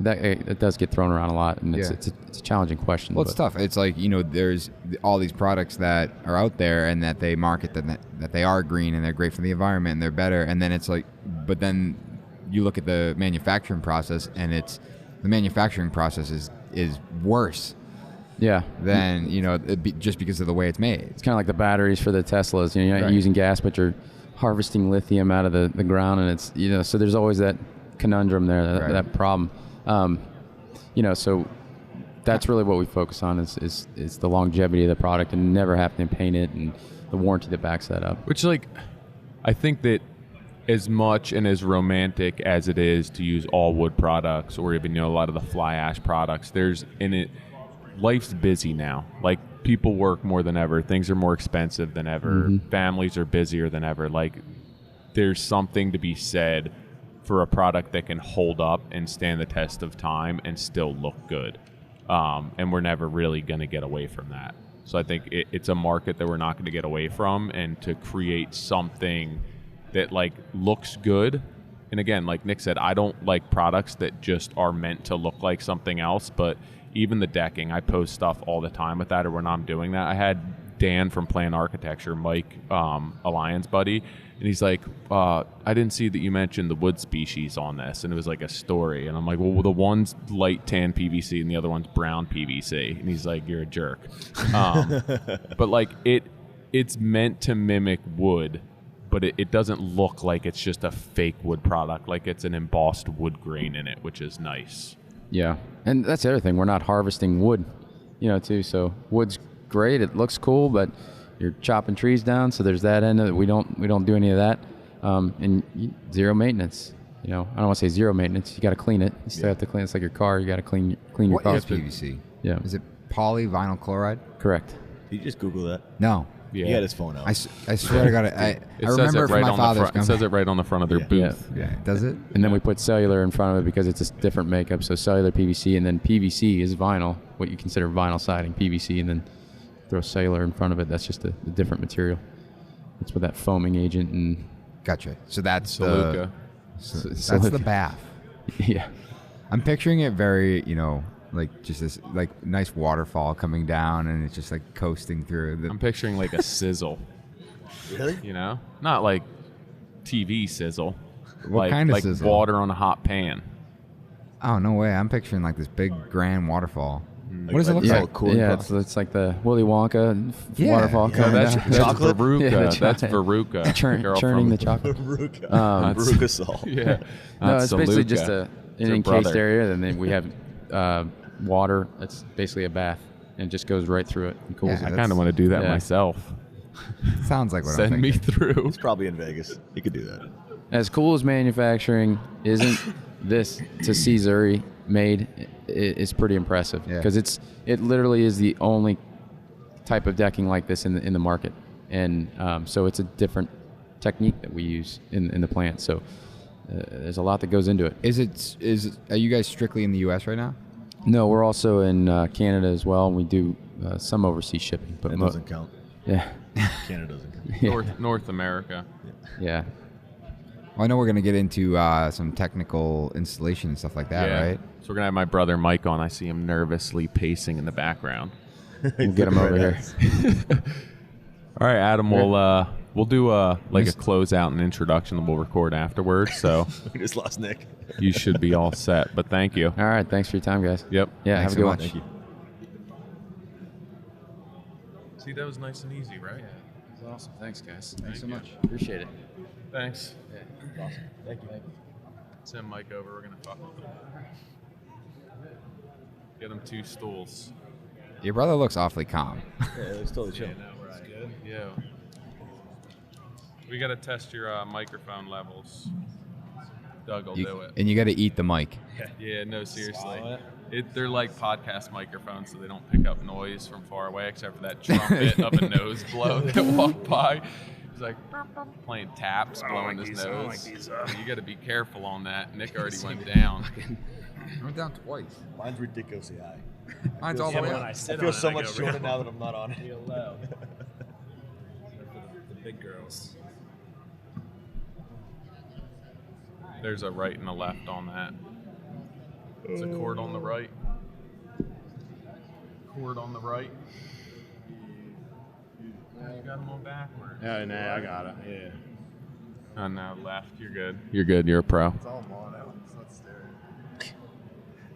That it does get thrown around a lot, and it's a challenging question. Well, it's tough. It's like, you know, there's all these products that are out there, and that they market that they are green and they're great for the environment and they're better, and then it's like, but then you look at the manufacturing process, and the manufacturing process is worse. Yeah. Than, you know, just because of the way it's made. It's kind of like the batteries for the Teslas. You know, you're not using gas, but you're harvesting lithium out of the ground, and it's, you know, so there's always that conundrum there, that problem. You know, so that's really what we focus on is the longevity of the product, and never having to paint it, and the warranty that backs that up. Which, like, I think that as much and as romantic as it is to use all wood products or even a lot of the fly ash products, life's busy now. Like, people work more than ever. Things are more expensive than ever. Families are busier than ever. Like, there's something to be said for a product that can hold up and stand the test of time and still look good. And we're never really going to get away from that. So I think it's a market that we're not going to get away from, and to create something that like looks good. And again, like Nick said, I don't like products that just are meant to look like something else, but even the decking, I post stuff all the time with that, or when I'm doing that. I had Dan from Plan Architecture, Mike, a Lions buddy, and he's like, I didn't see that you mentioned the wood species on this, and it was like a story. And I'm like, well, the one's light tan PVC and the other one's brown PVC. And he's like, you're a jerk. But like it's meant to mimic wood, but it doesn't look like it's just a fake wood product. Like, it's an embossed wood grain in it, which is nice. Yeah, and that's the other thing. We're not harvesting wood, too. So wood's great. It looks cool, but you're chopping trees down. So there's that end of it. We don't do any of that. And zero maintenance. I don't want to say zero maintenance. You got to clean it. You still have to clean it. It's like your car. You got to clean your car. What is PVC? Yeah. Is it polyvinyl chloride? Correct. Did you just Google that? No. Yeah. He had his phone out. I swear to God, I remember it from my father's It says it right on the front of their booth. Yeah. Does it? And then we put cellular in front of it because it's a different makeup. So cellular PVC, and then PVC is vinyl, what you consider vinyl siding, PVC, and then throw cellular in front of it. That's just a different material. It's with that foaming agent and. Gotcha. So that's Saluka. That's the bath. Yeah. I'm picturing it very, like just this like nice waterfall coming down, and it's just like coasting through. I'm picturing like a sizzle. Really? Not like TV sizzle. What kind of like sizzle? Water on a hot pan. Oh, no way. I'm picturing like this big grand waterfall. What does it look like? Cool. Yeah, it's like the Willy Wonka waterfall Yeah, coming that's down. Chocolate? Veruca. Yeah, That's Veruca. Churning the chocolate. Veruca salt. Yeah. No, That's it's basically Saluka. just an your encased brother. area, and then we have water. That's basically a bath, and it just goes right through it and cools Yeah, I it. kind of want to do that Yeah. myself. Sounds like what I'm Send me thinking. through. He's probably in Vegas. He could do that. As cool as manufacturing isn't, this to see Zuri made is pretty impressive Yeah. because it literally is the only type of decking like this in the market, and so it's a different technique that we use in the plant. So there's a lot that goes into it. Are you guys strictly in the U.S. right now? No, we're also in Canada as well, and we do some overseas shipping. But It doesn't count. yeah, Canada doesn't count. North America. yeah. Well, I know we're going to get into some technical installation and stuff like that, right? So we're gonna have my brother Mike on. I see him nervously pacing in the background. We'll get him over here. All right, Adam. We'll do a closeout and introduction that we'll record afterwards. So We just lost Nick. you should be all set. But thank you. All right, thanks for your time, guys. Yep. Yeah, Thanks have a good so one. much. Thank you. See, that was nice and easy, right? That was awesome. Thanks, guys. Thanks so much. Appreciate it. Thanks. Yeah. Awesome. Thank you. Send Mike over. We're gonna fuck with him. Get him 2 stools. Your brother looks awfully calm. Yeah, it's totally chill. Right. Good. Yeah. We gotta test your microphone levels. Doug will do it. And you got to eat the mic. Yeah, no, seriously. They're like podcast microphones, so they don't pick up noise from far away, except for that trumpet of a nose blow that walked by. He's like playing taps, blowing his nose. You got to be careful on that. Nick already went down. I went down twice. Mine's ridiculously high. Mine's all the way up. I feel so much shorter now that I'm not on it. Real low. the big girls. There's a right and a left on that. There's a cord on the right. Cord on the right. You got them on backwards. Oh, no, I got it. Yeah. Oh, no, left. You're good. You're good. You're a pro. It's all mono. It's not stereo.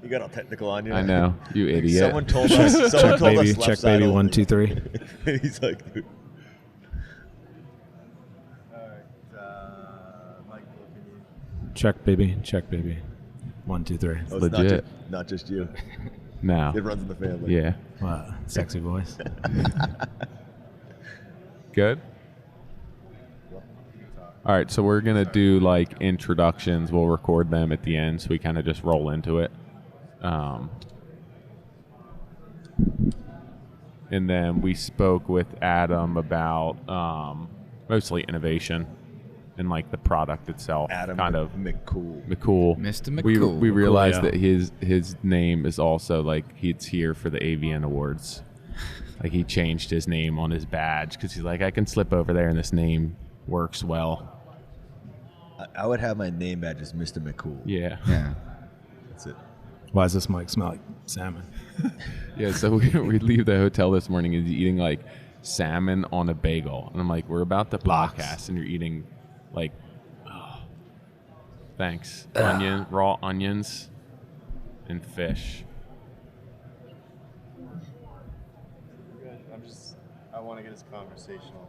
You got all technical on you. I know. You idiot. Someone told us. Someone told us left Check side baby. only. 1, 2, 3. He's like, dude. Check baby. Check baby. 1, 2, 3. Oh, it's Legit. Not just you. No. It runs in the family. Yeah. Wow. Sexy voice. Good? All right, so we're going to do like introductions. We'll record them at the end so we kind of just roll into it. And then we spoke with Adam about mostly innovation and like the product itself. Adam kind of McCool. Mr. McCool. We realized yeah. that his name is also like he's here for the AVN Awards. Like he changed his name on his badge because he's like, I can slip over there and this name works well. I would have my name badge as Mr. McCool. Yeah. Yeah. That's it. Why does this mic smell like salmon? Yeah, so we leave the hotel this morning and he's eating like salmon on a bagel. And I'm like, we're about to podcast and you're eating like, thanks. Raw onions and fish. I want to get his conversational.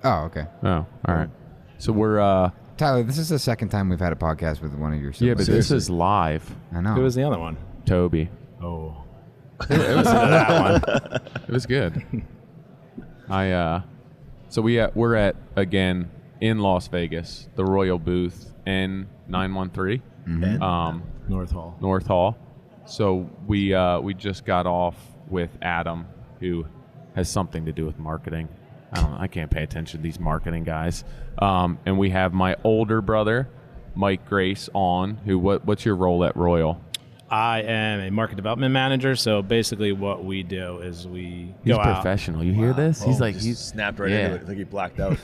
Oh, okay. Oh, all right. So we're Tyler, this is the second time we've had a podcast with one of your yeah, but siblings. this is live. I know. Who was the other one? Toby. Oh. It was good. So we're at again in Las Vegas, the Royal booth N913, North Hall. North Hall. So we just got off with Adam, who has something to do with marketing. I can't pay attention to these marketing guys. And we have my older brother, Mike Grace, on. What's your role at Royal? I am a market development manager. So basically, what we do is we He's go out. professional. You hear this? He's like Just snapped right yeah. into it. I think he blacked out.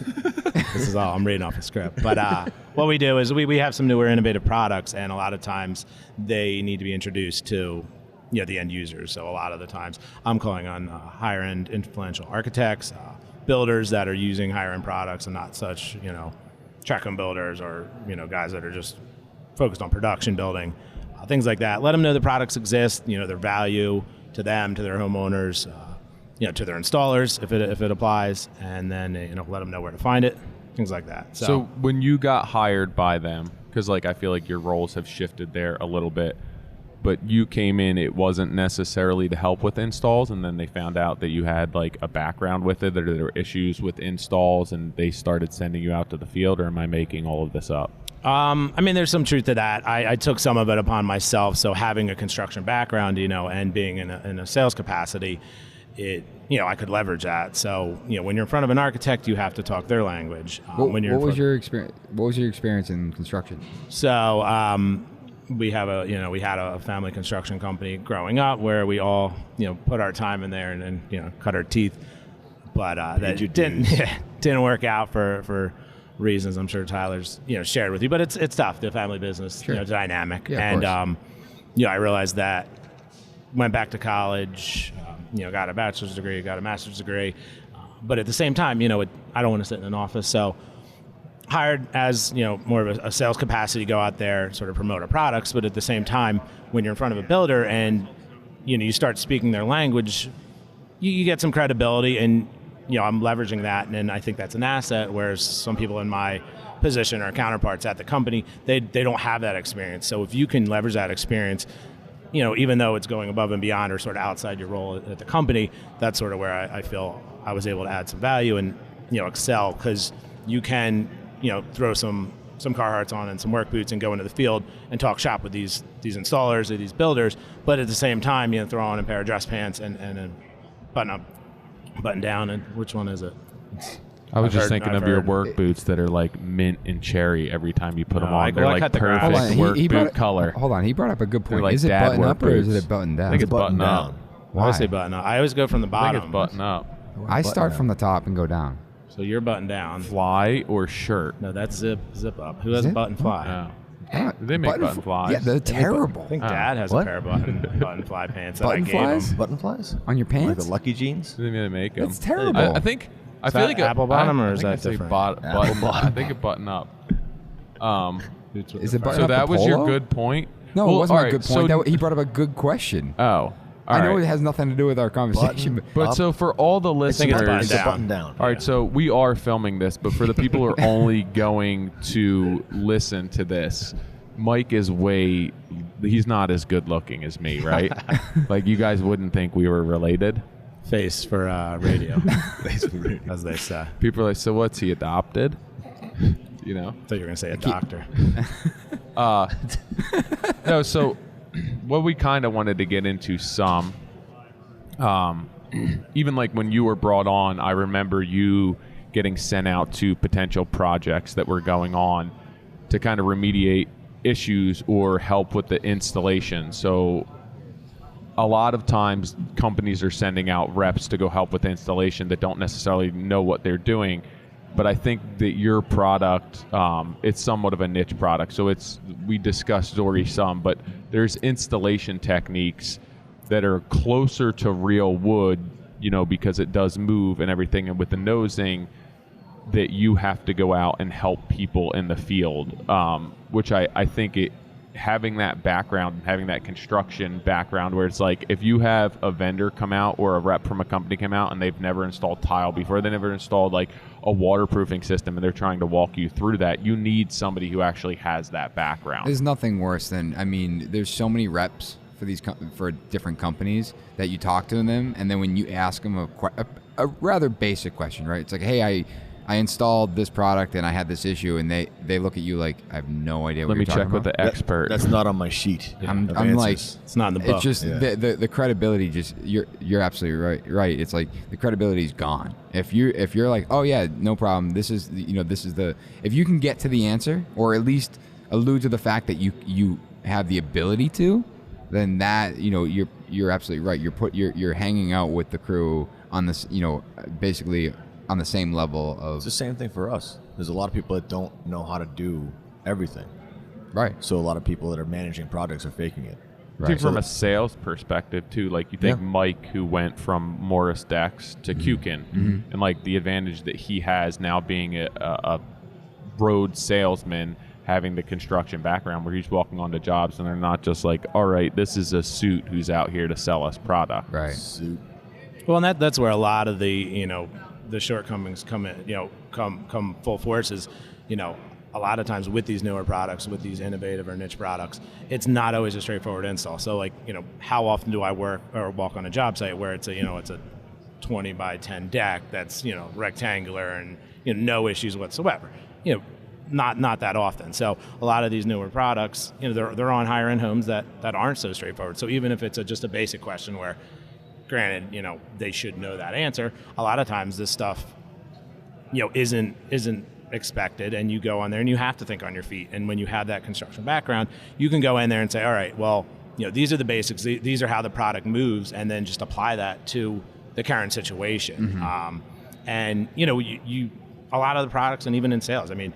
This is all I'm reading off a script. But what we do is we have some newer innovative products, and a lot of times they need to be introduced to the end users. So a lot of the times I'm calling on higher end influential architects, builders that are using higher end products and not such track home builders or guys that are just focused on production building, things like that. Let them know the products exist, their value to them, to their homeowners, to their installers if it applies, and then let them know where to find it, things like that. So when you got hired by them, because I feel like your roles have shifted there a little bit, but you came in, it wasn't necessarily to help with installs, and then they found out that you had a background with it, that there were issues with installs, and they started sending you out to the field, or am I making all of this up? There's some truth to that. I took some of it upon myself. So having a construction background, and being in a sales capacity, I could leverage that. So, when you're in front of an architect, you have to talk their language. What was your experience in construction? So, we had a family construction company growing up where we all, put our time in there and cut our teeth. But that didn't work out for reasons I'm sure Tyler's shared with you. But it's tough, the family business, Sure. dynamic. Yeah, and of I realized that, went back to college, got a bachelor's degree, got a master's degree. But at the same time, I don't want to sit in an office. So hired as, more of a sales capacity, go out there, sort of promote our products. But at the same time, when you're in front of a builder and, you start speaking their language, you get some credibility, and, I'm leveraging that. And I think that's an asset, whereas some people in my position or counterparts at the company, they don't have that experience. So if you can leverage that experience, even though it's going above and beyond or sort of outside your role at the company, that's sort of where I feel I was able to add some value and, excel, because you can, throw some Carhartts on and some work boots and go into the field and talk shop with these installers or these builders, but at the same time, throw on a pair of dress pants and a button down, and which one is it? I was just thinking of your work boots that are mint and cherry every time you put them on. They're perfect work boot color. Hold on, he brought up a good point. Like is it dad button work up or is boots. it button down? I think it's button up. I always say button up. I always go from the I bottom. think it's button up. I start from the top and go down. So you're button down. Fly or shirt? No, that's zip up. Who has a Zip? button fly? Oh. They make button flies. Yeah, they're terrible. I think Dad has a pair of button fly pants Button that I gave flies? him. Button flies? On your Like pants? the Lucky Jeans? They make them. That's terrible. I think. I feel that like apple bottom, or I is think that I say different? button. I think it button up. Is it button So up that a was your polo? good point. No, Well, it wasn't all a right, good so- point. He brought up a good question. Oh, I know all it right. has nothing to do with our conversation. Button But up. so for all the think it's listeners, It's a button down. all right, so we are filming this, but for the people who are only going to listen to this, Mike is he's not as good looking as me, right? Like you guys wouldn't think we were related. Face for radio, as they say. People are like, so what's he adopted? you know. I thought you were going to say a doctor. No, so what we kind of wanted to get into some, even like when you were brought on, I remember you getting sent out to potential projects that were going on to kind of remediate issues or help with the installation. So a lot of times companies are sending out reps to go help with installation that don't necessarily know what they're doing. But I think that your product, it's somewhat of a niche product. So we discussed already some, but there's installation techniques that are closer to real wood, you know, because it does move and everything. And with the nosing, that you have to go out and help people in the field, which I think having that background, having that construction background where it's like if you have a vendor come out or a rep from a company come out and they've never installed tile before, they never installed like a waterproofing system and they're trying to walk you through that, you need somebody who actually has that background. There's nothing worse than, I mean, there's so many reps for these for different companies that you talk to them, and then when you ask them a rather basic question, right? It's like, hey, I installed this product and I had this issue, and they look at you like, I have no idea what you're talking about. Let me check with the expert. That's not on my sheet. I'm like, it's not in the book. It's just the credibility. Just you're absolutely right. It's like the credibility's gone. If you're like, oh yeah, no problem. This is the if you can get to the answer or at least allude to the fact that you have the ability to, then that you're absolutely right. You're hanging out with the crew on this, basically on the same level of. It's the same thing for us. There's a lot of people that don't know how to do everything. Right. So a lot of people that are managing projects are faking it. I think from a sales perspective too, like you think Mike, who went from Morris Decks to Kukin, and like the advantage that he has now being a road salesman, having the construction background where he's walking onto jobs and they're not just like, all right, this is a suit who's out here to sell us product. Right. Suit. Well, and that's where a lot of the the shortcomings come in, come full force is, a lot of times with these newer products, with these innovative or niche products, it's not always a straightforward install. So like, how often do I work or walk on a job site where it's a 20 by 10 deck that's, rectangular and, no issues whatsoever, not that often. So a lot of these newer products, they're on higher end homes that aren't so straightforward. So even if it's just a basic question where, granted, they should know that answer, a lot of times this stuff, isn't expected, and you go on there and you have to think on your feet. And when you have that construction background, you can go in there and say, all right, well, these are the basics, these are how the product moves, and then just apply that to the current situation. And you a lot of the products, and even in sales, I mean,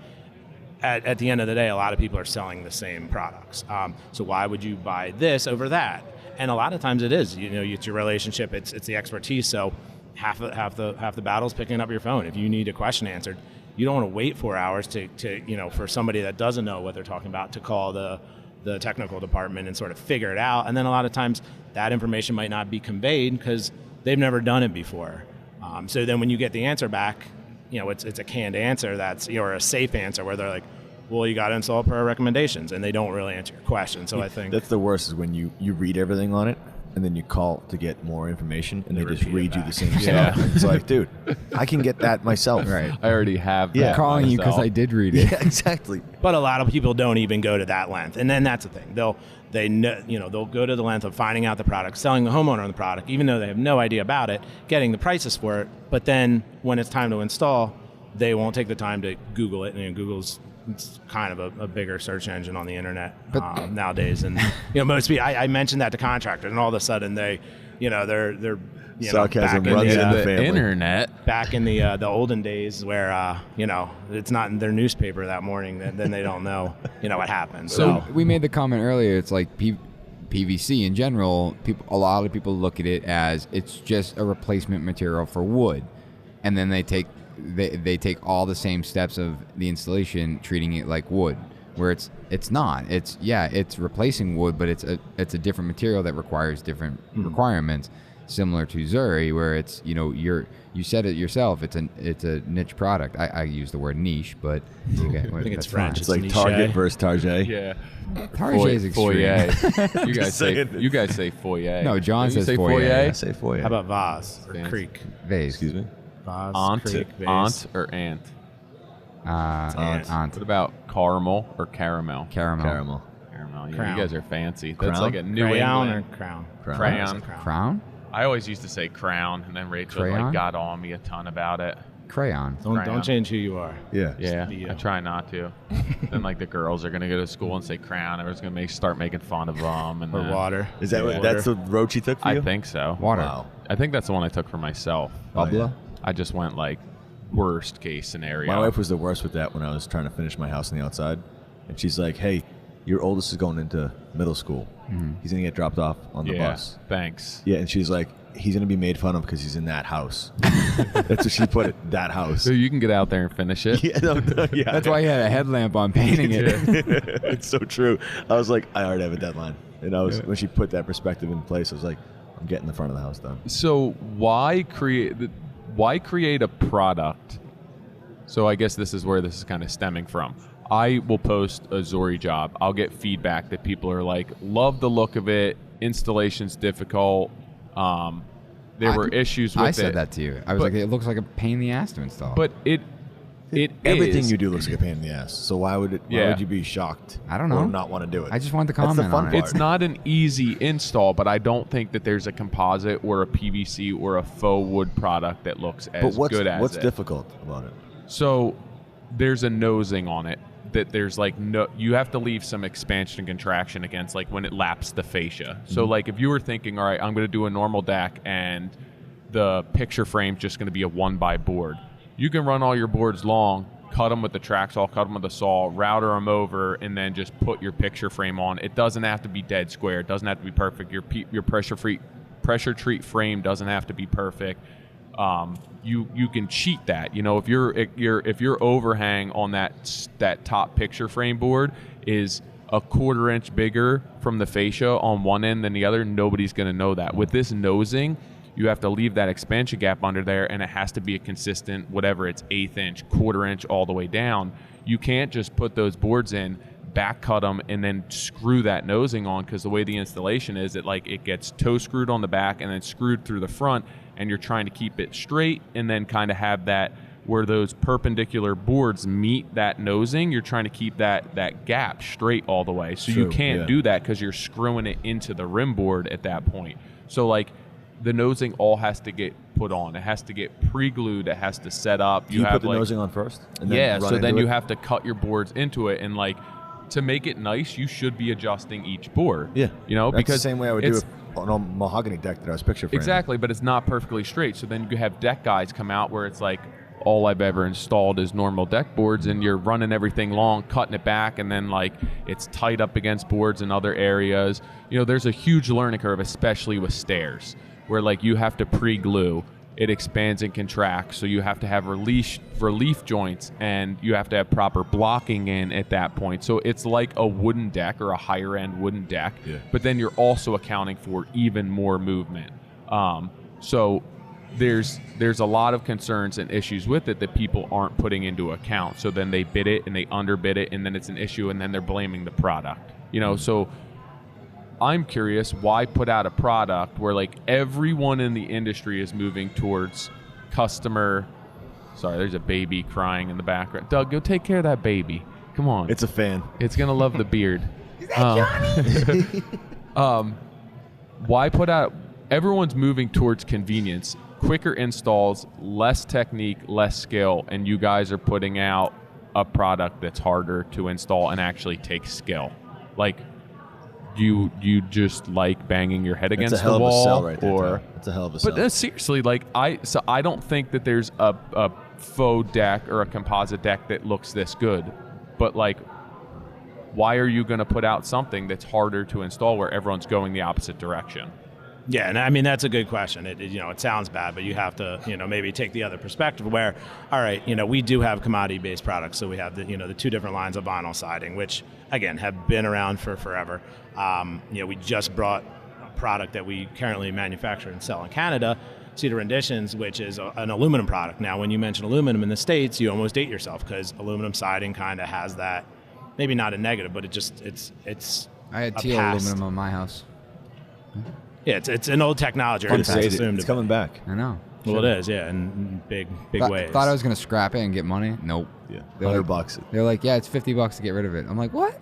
at the end of the day, a lot of people are selling the same products. So why would you buy this over that? And a lot of times it is, it's your relationship, it's the expertise. So half the battle's picking up your phone. If you need a question answered, you don't want to wait 4 hours to for somebody that doesn't know what they're talking about to call the technical department and sort of figure it out. And then a lot of times that information might not be conveyed because they've never done it before. So then when you get the answer back, it's a canned answer or a safe answer where they're like, well, you got to install per our recommendations, and they don't really answer your question. So I think that's the worst is when you read everything on it and then you call to get more information and they just read you the same stuff. It's like, dude, I can get that myself. Right. I already have that. I'm calling you because I did read it. Yeah, exactly. But a lot of people don't even go to that length, and then that's the thing. They'll go to the length of finding out the product, selling the homeowner the product, even though they have no idea about it, getting the prices for it. But then when it's time to install, they won't take the time to Google it, and Google's it's kind of a bigger search engine on the internet nowadays. And most people, I mentioned that to contractors, and all of a sudden they're sarcasm runs in the family. Internet. Back in the olden days where it's not in their newspaper that morning, then they don't know what happened. So we made the comment earlier. It's like PVC in general. A lot of people look at it as it's just a replacement material for wood, and then they take all the same steps of the installation, treating it like wood, where it's not. It's replacing wood, but it's a different material that requires different requirements, similar to Zuri, where it's you said it yourself. It's a niche product. I use the word niche, but I think it's French. It's like Target versus Target. Yeah. Target is extreme. Foyer. You guys say foyer. No, John Don't you says say foyer. I say foyer. How about vase or Vase. creek? Vase. Excuse me. Vase, Aunt, creek, vase. aunt or aunt? Aunt. What about caramel or caramel? Caramel. Caramel. Caramel. Yeah, Crown. you guys are fancy. Crown? That's like a New Crayon England. or crown? Crayon. Crown? I always used to say crown, and then Rachel Crayon? like got on me a ton about it. Crayon. Don't Crayon. change who you are. Yeah. Yeah, be you. I try not to. Then like the girls are gonna go to school and say crown. Everyone's gonna start making fun of them. And Or then- water. Is that what? That's the roach you took for I you? think so. Water. Wow. I think that's the one I took for myself. Oh, yeah. Bubla. I just went like worst case scenario. My wife was the worst with that when I was trying to finish my house on the outside, and she's like, "Hey, your oldest is going into middle school. He's gonna get dropped off on the yeah, bus." thanks. Yeah, and she's like, "He's gonna be made fun of because he's in that house." That's what she put it. That house. So you can get out there and finish it. Yeah, no, yeah. That's why he had a headlamp on painting it. It's so true. I was like, I already have a deadline, and I was when she put that perspective in place, I was like, I'm getting the front of the house done. So why create a product? So I guess this is where this is kind of stemming from. I will post a Zori job. I'll get feedback that people are like, love the look of it. Installation's difficult. There were issues with it. I said that to you. I was like, it looks like a pain in the ass to install. But it Everything is. you do looks like a pain in the ass. So why would you be shocked? I don't know. Or not want to do it? I just wanted to That's the comment fun on it. part. It's not an easy install, but I don't think that there's a composite or a PVC or a faux wood product that looks as good as what's it. difficult about it? So there's a nosing on it that there's like no, you have to leave some expansion and contraction against like when it laps the fascia. So like if you were thinking, all right, I'm going to do a normal deck and the picture frame's just going to be a 1x board. You can run all your boards long, cut them with the track saw, cut them with a saw, router them over, and then just put your picture frame on. It doesn't have to be dead square. It doesn't have to be perfect. Your pressure treat frame doesn't have to be perfect. You can cheat that. You know, if your overhang on that top picture frame board is a 1/4 inch bigger from the fascia on one end than the other, nobody's going to know that. With this nosing, you have to leave that expansion gap under there, and it has to be a consistent, whatever it's 1/8 inch, 1/4 inch all the way down. You can't just put those boards in, back cut them, and then screw that nosing on, because the way the installation is, it gets toe screwed on the back and then screwed through the front, and you're trying to keep it straight and then kind of have that where those perpendicular boards meet that nosing, you're trying to keep that gap straight all the way. So you can't do that because you're screwing it into the rim board at that point. So like the nosing all has to get put on. It has to get pre-glued. It has to set up. You have put the nosing on first? And then so then you have to cut your boards into it, and like to make it nice, you should be adjusting each board. Yeah. You know, That's because the same way I would do it on a mahogany deck that I was picture framing. Exactly, but it's not perfectly straight. So then you have deck guides come out where it's like, all I've ever installed is normal deck boards, and you're running everything long, cutting it back, and then like it's tight up against boards in other areas. You know, there's a huge learning curve, especially with stairs, where like you have to pre-glue. It expands and contracts, so you have to have relief joints, and you have to have proper blocking in at that point. So it's like a wooden deck or a higher end wooden deck, but then you're also accounting for even more movement. So there's a lot of concerns and issues with it that people aren't putting into account. So then they bid it and they underbid it, and then it's an issue, and then they're blaming the product. You know, so I'm curious, why put out a product where like everyone in the industry is moving towards customer. Sorry, there's a baby crying in the background. Doug, go take care of that baby. Come on. It's a fan. It's gonna love the beard. Is that Johnny? Why put out? Everyone's moving towards convenience, quicker installs, less technique, less skill, and you guys are putting out a product that's harder to install and actually takes skill. Like, do you just like banging your head against the wall? It's a hell of a sell right there, or Tom. It's a hell of a sell. But seriously, like I don't think that there's a faux deck or a composite deck that looks this good. But like, why are you going to put out something that's harder to install where everyone's going the opposite direction? Yeah, and I mean, that's a good question. It sounds bad, but you have to, maybe take the other perspective where, all right, we do have commodity-based products. So we have the two different lines of vinyl siding, which, again, have been around for forever. We just brought a product that we currently manufacture and sell in Canada, Cedar Renditions, which is an aluminum product. Now, when you mention aluminum in the States, you almost date yourself because aluminum siding kind of has that, maybe not a negative, but it's I had teal aluminum on my house. Yeah, it's an old technology. It's coming back. I know. Well, it is, yeah, in big ways. Thought I was going to scrap it and get money. Nope. Yeah, They're $100. They're like, yeah, it's $50 to get rid of it. I'm like, what?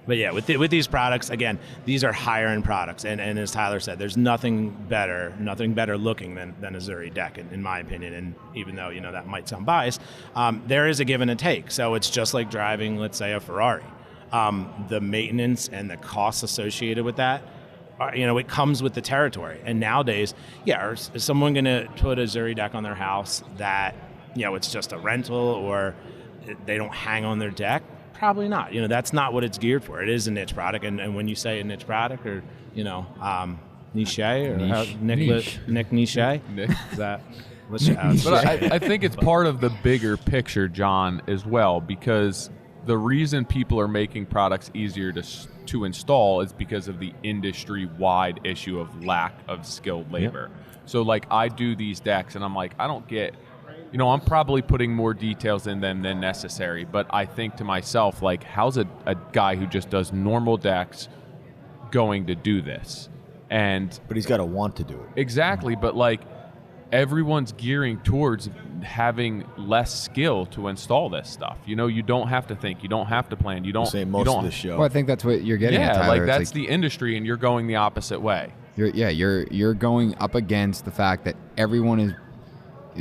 But yeah, with these products, again, these are higher end products, and as Tyler said, there's nothing better looking than a Zuri deck, in my opinion. And even though that might sound biased, there is a give and a take. So it's just like driving, let's say, a Ferrari. The maintenance and the costs associated with that, it comes with the territory. And nowadays, is someone going to put a Zuri deck on their house that it's just a rental or they don't hang on their deck? Probably not. That's not what it's geared for. It is a niche product, and when you say a niche product, or niche, or Nick Niche, is that? But I think it's part of the bigger picture, John, as well, because the reason people are making products easier to install is because of the industry-wide issue of lack of skilled labor. Yep. So, like, I do these decks, and I'm like, I don't get. I'm probably putting more details in them than necessary, but I think to myself, like, how's a guy who just does normal decks going to do this? But he's got to want to do it. Exactly, but like everyone's gearing towards having less skill to install this stuff. You don't have to think, you don't have to plan, you don't. Say most of the show. Well, I think that's what you're getting at, Tyler. Like that's the industry, and you're going the opposite way. You're going up against the fact that everyone is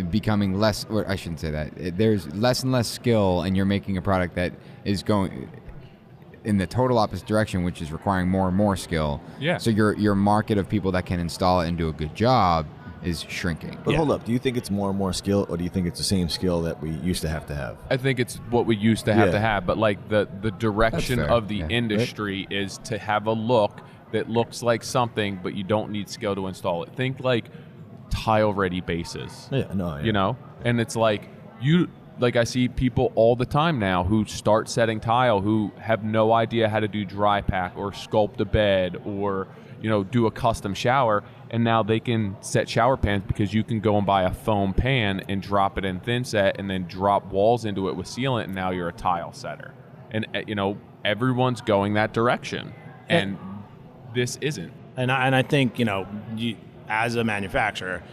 becoming less, or I shouldn't say that. There's less and less skill, and you're making a product that is going in the total opposite direction, which is requiring more and more skill. Yeah. So your market of people that can install it and do a good job is shrinking. But hold up, do you think it's more and more skill, or do you think it's the same skill that we used to have? I think it's what we used to have, but like the direction of the industry is to have a look that looks like something, but you don't need skill to install it. Think like tile-ready bases. And it's like I see people all the time now who start setting tile who have no idea how to do dry pack or sculpt a bed or do a custom shower, and now they can set shower pans because you can go and buy a foam pan and drop it in thin set and then drop walls into it with sealant, and now you're a tile setter. And everyone's going that direction, and this isn't. And I think as a manufacturer,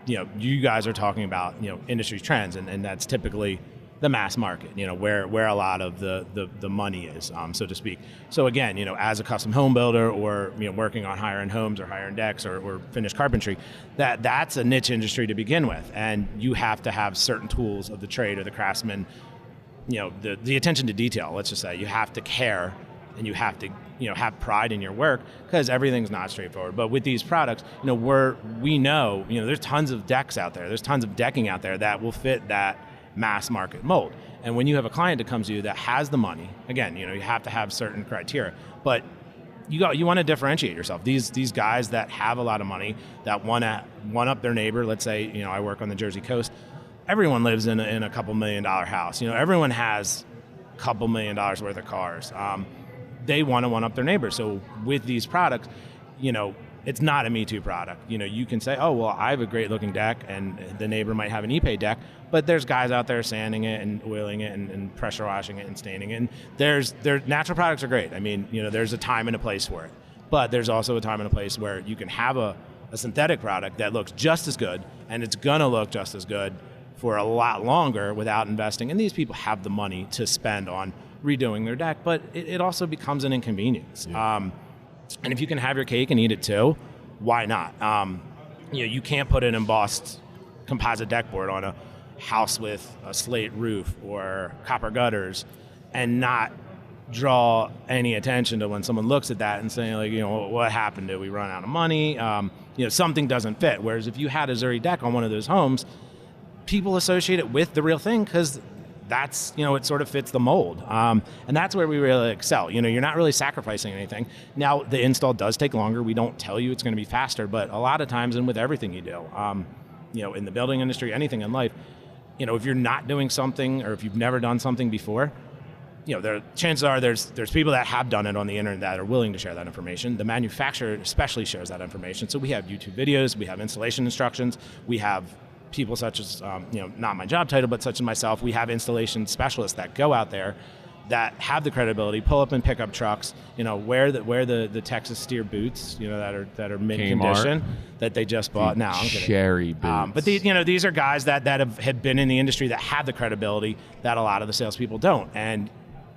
you guys are talking about industry trends, and that's typically the mass market, where a lot of the money is, so to speak. So again, as a custom home builder or working on higher end homes or higher end decks or finished carpentry, that's a niche industry to begin with, and you have to have certain tools of the trade or the craftsman. The attention to detail. Let's just say you have to care, and you have to have pride in your work, because everything's not straightforward. But with these products, we know there's tons of decks out there, there's tons of decking out there that will fit that mass market mold. And when you have a client that comes to you that has the money, again, you have to have certain criteria, but you want to differentiate yourself. These guys that have a lot of money that want to one up their neighbor. Let's say I work on the Jersey coast. Everyone lives in a couple $1 million house. Everyone has a couple $1 million worth of cars. They want to one up their neighbor. So with these products, it's not a Me Too product. You can say, oh, well, I have a great looking deck, and the neighbor might have an Ipe deck, but there's guys out there sanding it and oiling it and pressure washing it and staining it. And their natural products are great. I mean, there's a time and a place for it, but there's also a time and a place where you can have a synthetic product that looks just as good, and it's gonna look just as good for a lot longer without investing. And these people have the money to spend on redoing their deck, but it also becomes an inconvenience. Yeah. And if you can have your cake and eat it too, why not? You can't put an embossed composite deck board on a house with a slate roof or copper gutters and not draw any attention to when someone looks at that and saying, like, what happened? Did we run out of money? Something doesn't fit. Whereas if you had a Zuri deck on one of those homes, people associate it with the real thing because that's, it sort of fits the mold. And that's where we really excel. You're not really sacrificing anything. Now, the install does take longer. We don't tell you it's going to be faster, but a lot of times, and with everything you do, in the building industry, anything in life, if you're not doing something or if you've never done something before, chances are there's people that have done it on the internet that are willing to share that information. The manufacturer especially shares that information. So we have YouTube videos, we have installation instructions, we have people such as, not my job title, but such as myself, we have installation specialists that go out there that have the credibility, pull up in pickup trucks, wear the Texas Steer boots, that are mint condition that they just bought. Now I'm kidding. Cherry boots. But these are guys that had been in the industry, that have the credibility that a lot of the salespeople don't. And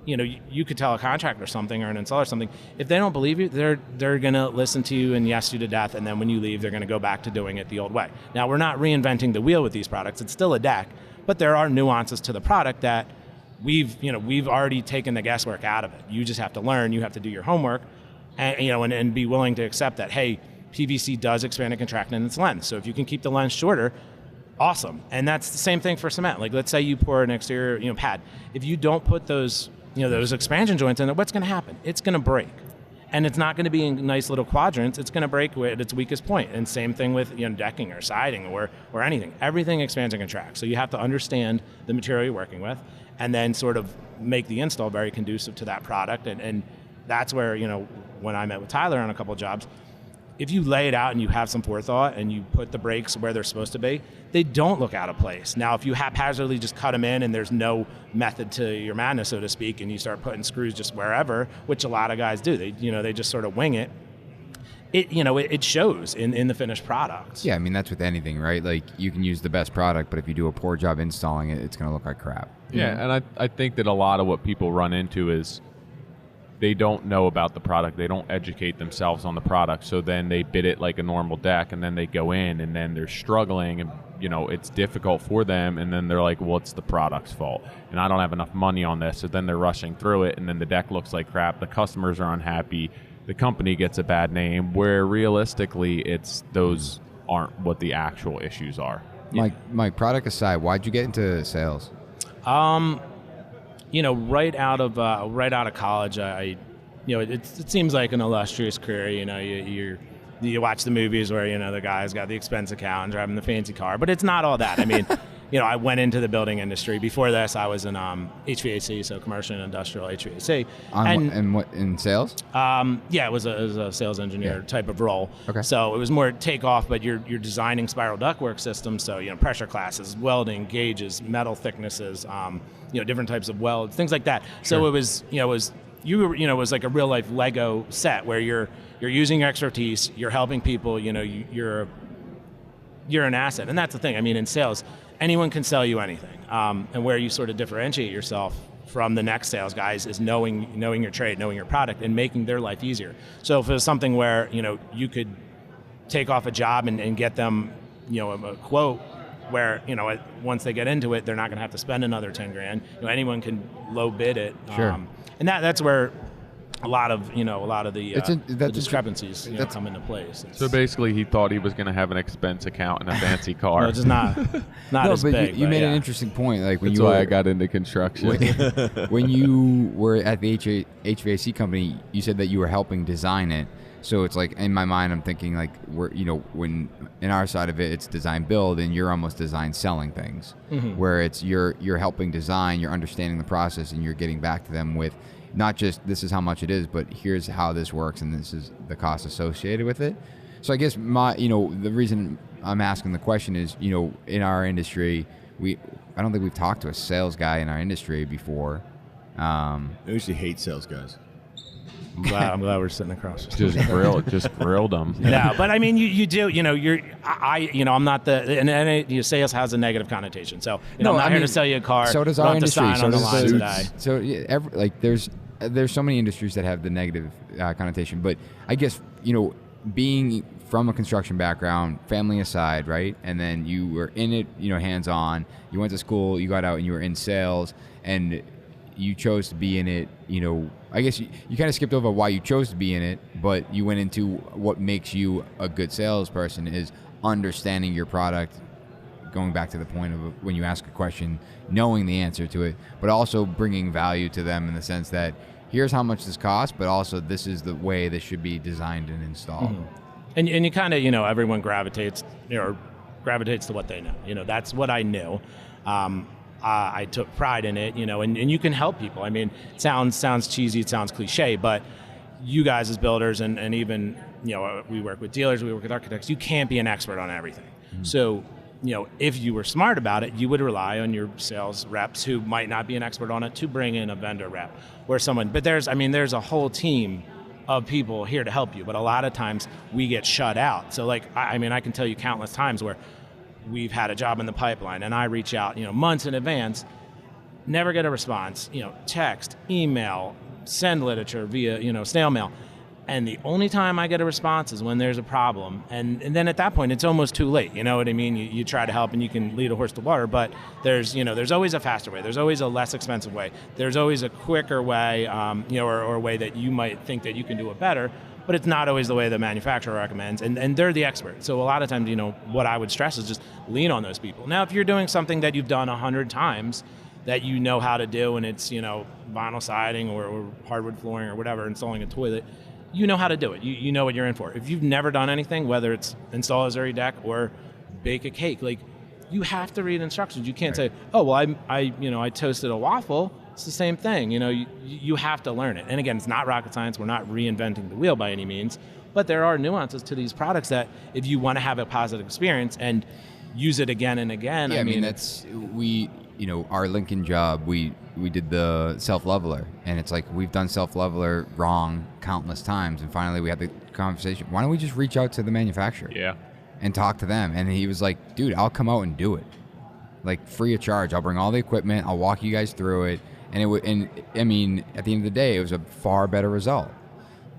you could tell a contractor something or an installer something. If they don't believe you, they're gonna listen to you and yes you to death. And then when you leave, they're gonna go back to doing it the old way. Now we're not reinventing the wheel with these products. It's still a deck, but there are nuances to the product that we've already taken the guesswork out of it. You just have to learn. You have to do your homework, and be willing to accept that. Hey, PVC does expand and contract in its length. So if you can keep the length shorter, awesome. And that's the same thing for cement. Like let's say you pour an exterior pad. If you don't put those expansion joints in there, what's going to happen? It's going to break. And it's not going to be in nice little quadrants. It's going to break at its weakest point. And same thing with decking or siding or anything. Everything expands and contracts. So you have to understand the material you're working with, and then sort of make the install very conducive to that product. And that's where when I met with Tyler on a couple of jobs, if you lay it out and you have some forethought and you put the brakes where they're supposed to be, they don't look out of place. Now, if you haphazardly just cut them in and there's no method to your madness, so to speak, and you start putting screws just wherever, which a lot of guys do, they just sort of wing it. It shows in the finished product. Yeah, I mean that's with anything, right? Like you can use the best product, but if you do a poor job installing it, it's going to look like crap. Yeah, and I think that a lot of what people run into is they don't know about the product. They don't educate themselves on the product. So then they bid it like a normal deck, and then they go in, and then they're struggling, and it's difficult for them. And then they're like, well, it's the product's fault, and I don't have enough money on this. So then they're rushing through it, and then the deck looks like crap. The customers are unhappy. The company gets a bad name, where realistically, those aren't what the actual issues are. Mike, product aside, why'd you get into sales? Right out of college, it seems like an illustrious career. You watch the movies where the guy's got the expense account and driving the fancy car, but it's not all that. I mean, I went into the building industry. Before this, I was in HVAC, so commercial and industrial HVAC. And what in sales? Yeah, it was a sales engineer type of role. Okay. So it was more takeoff, but you're designing spiral ductwork systems. So pressure classes, welding, gauges, metal thicknesses, different types of welds, things like that. Sure. So it was it was like a real life Lego set where you're using your expertise, you're helping people. You're an asset, and that's the thing. I mean, in sales, anyone can sell you anything, and where you sort of differentiate yourself from the next sales guys is knowing your trade, knowing your product, and making their life easier. So if it was something where you could take off a job and get them a quote where once they get into it, they're not going to have to spend another $10,000. Anyone can low bid it, sure. And that's where a lot of the discrepancies come into place. So basically, he thought he was going to have an expense account and a fancy car. No, just not as big. You made an interesting point. Like when That's why I got into construction. When you were at the HVAC company, you said that you were helping design it. So it's like in my mind, I'm thinking like when in our side of it, it's design build, and you're almost design selling things, where it's you're helping design, you're understanding the process, and you're getting back to them with not just this is how much it is, but here's how this works, and this is the cost associated with it. So I guess the reason I'm asking the question is in our industry, I don't think we've talked to a sales guy in our industry before. I usually hate sales guys. I'm glad we're sitting across. Just grilled them. Yeah, but I mean, you do. I'm not the. Sales has a negative connotation, so I'm not here to sell you a car. So does our industry. So does today. So there's so many industries that have the negative connotation, but I guess being from a construction background, family aside, right, and then you were in it, hands on. You went to school, you got out, and you were in sales, and you chose to be in it, I guess you kind of skipped over why you chose to be in it, but you went into what makes you a good salesperson is understanding your product, going back to the point of when you ask a question, knowing the answer to it, but also bringing value to them in the sense that here's how much this costs, but also this is the way this should be designed and installed. Mm-hmm. And you kind of, everyone gravitates to what they know. That's what I knew. I took pride in it, and you can help people. I mean, it sounds cheesy, it sounds cliche, but you guys as builders and even, we work with dealers, we work with architects, you can't be an expert on everything. Mm-hmm. So if you were smart about it, you would rely on your sales reps who might not be an expert on it to bring in a vendor rep or someone. But there's a whole team of people here to help you. But a lot of times we get shut out. So I can tell you countless times where we've had a job in the pipeline and I reach out, months in advance, never get a response, text, email, send literature via, snail mail. And the only time I get a response is when there's a problem. And then at that point, it's almost too late. You know what I mean? You try to help and you can lead a horse to water, but there's always a faster way. There's always a less expensive way. There's always a quicker way, or a way that you might think that you can do it better, but it's not always the way the manufacturer recommends. And they're the expert. So a lot of times, what I would stress is just lean on those people. Now, if you're doing something that you've done 100 times, that you know how to do, and it's, vinyl siding or hardwood flooring or whatever, installing a toilet, you know how to do it. You know what you're in for. If you've never done anything, whether it's install a Zuri deck or bake a cake, you have to read instructions. You can't say, oh, well, I toasted a waffle. It's the same thing. You have to learn it. And again, it's not rocket science. We're not reinventing the wheel by any means, but there are nuances to these products that if you want to have a positive experience and use it again and again. Yeah, our Lincoln job, we did the self-leveler, and it's like we've done self-leveler wrong countless times, and finally we had the conversation, why don't we just reach out to the manufacturer and talk to them? And he was like, dude, I'll come out and do it, free of charge. I'll bring all the equipment, I'll walk you guys through it, and at the end of the day, it was a far better result.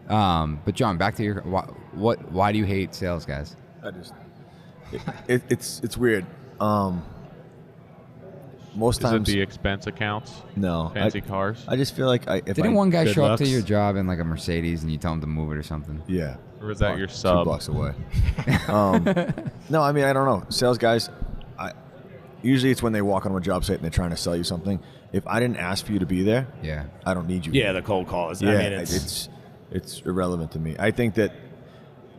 But John, back to your why do you hate sales guys? It's weird. Most times, is it the expense accounts? No, fancy cars. I just feel like didn't one guy show up to your job in a Mercedes and you tell him to move it or something? Yeah. Or was that your sub? 2 blocks away. No, I don't know. Sales guys, usually it's when they walk on a job site and they're trying to sell you something. If I didn't ask for you to be there, I don't need you. Yeah, the cold call is. It's irrelevant to me. I think that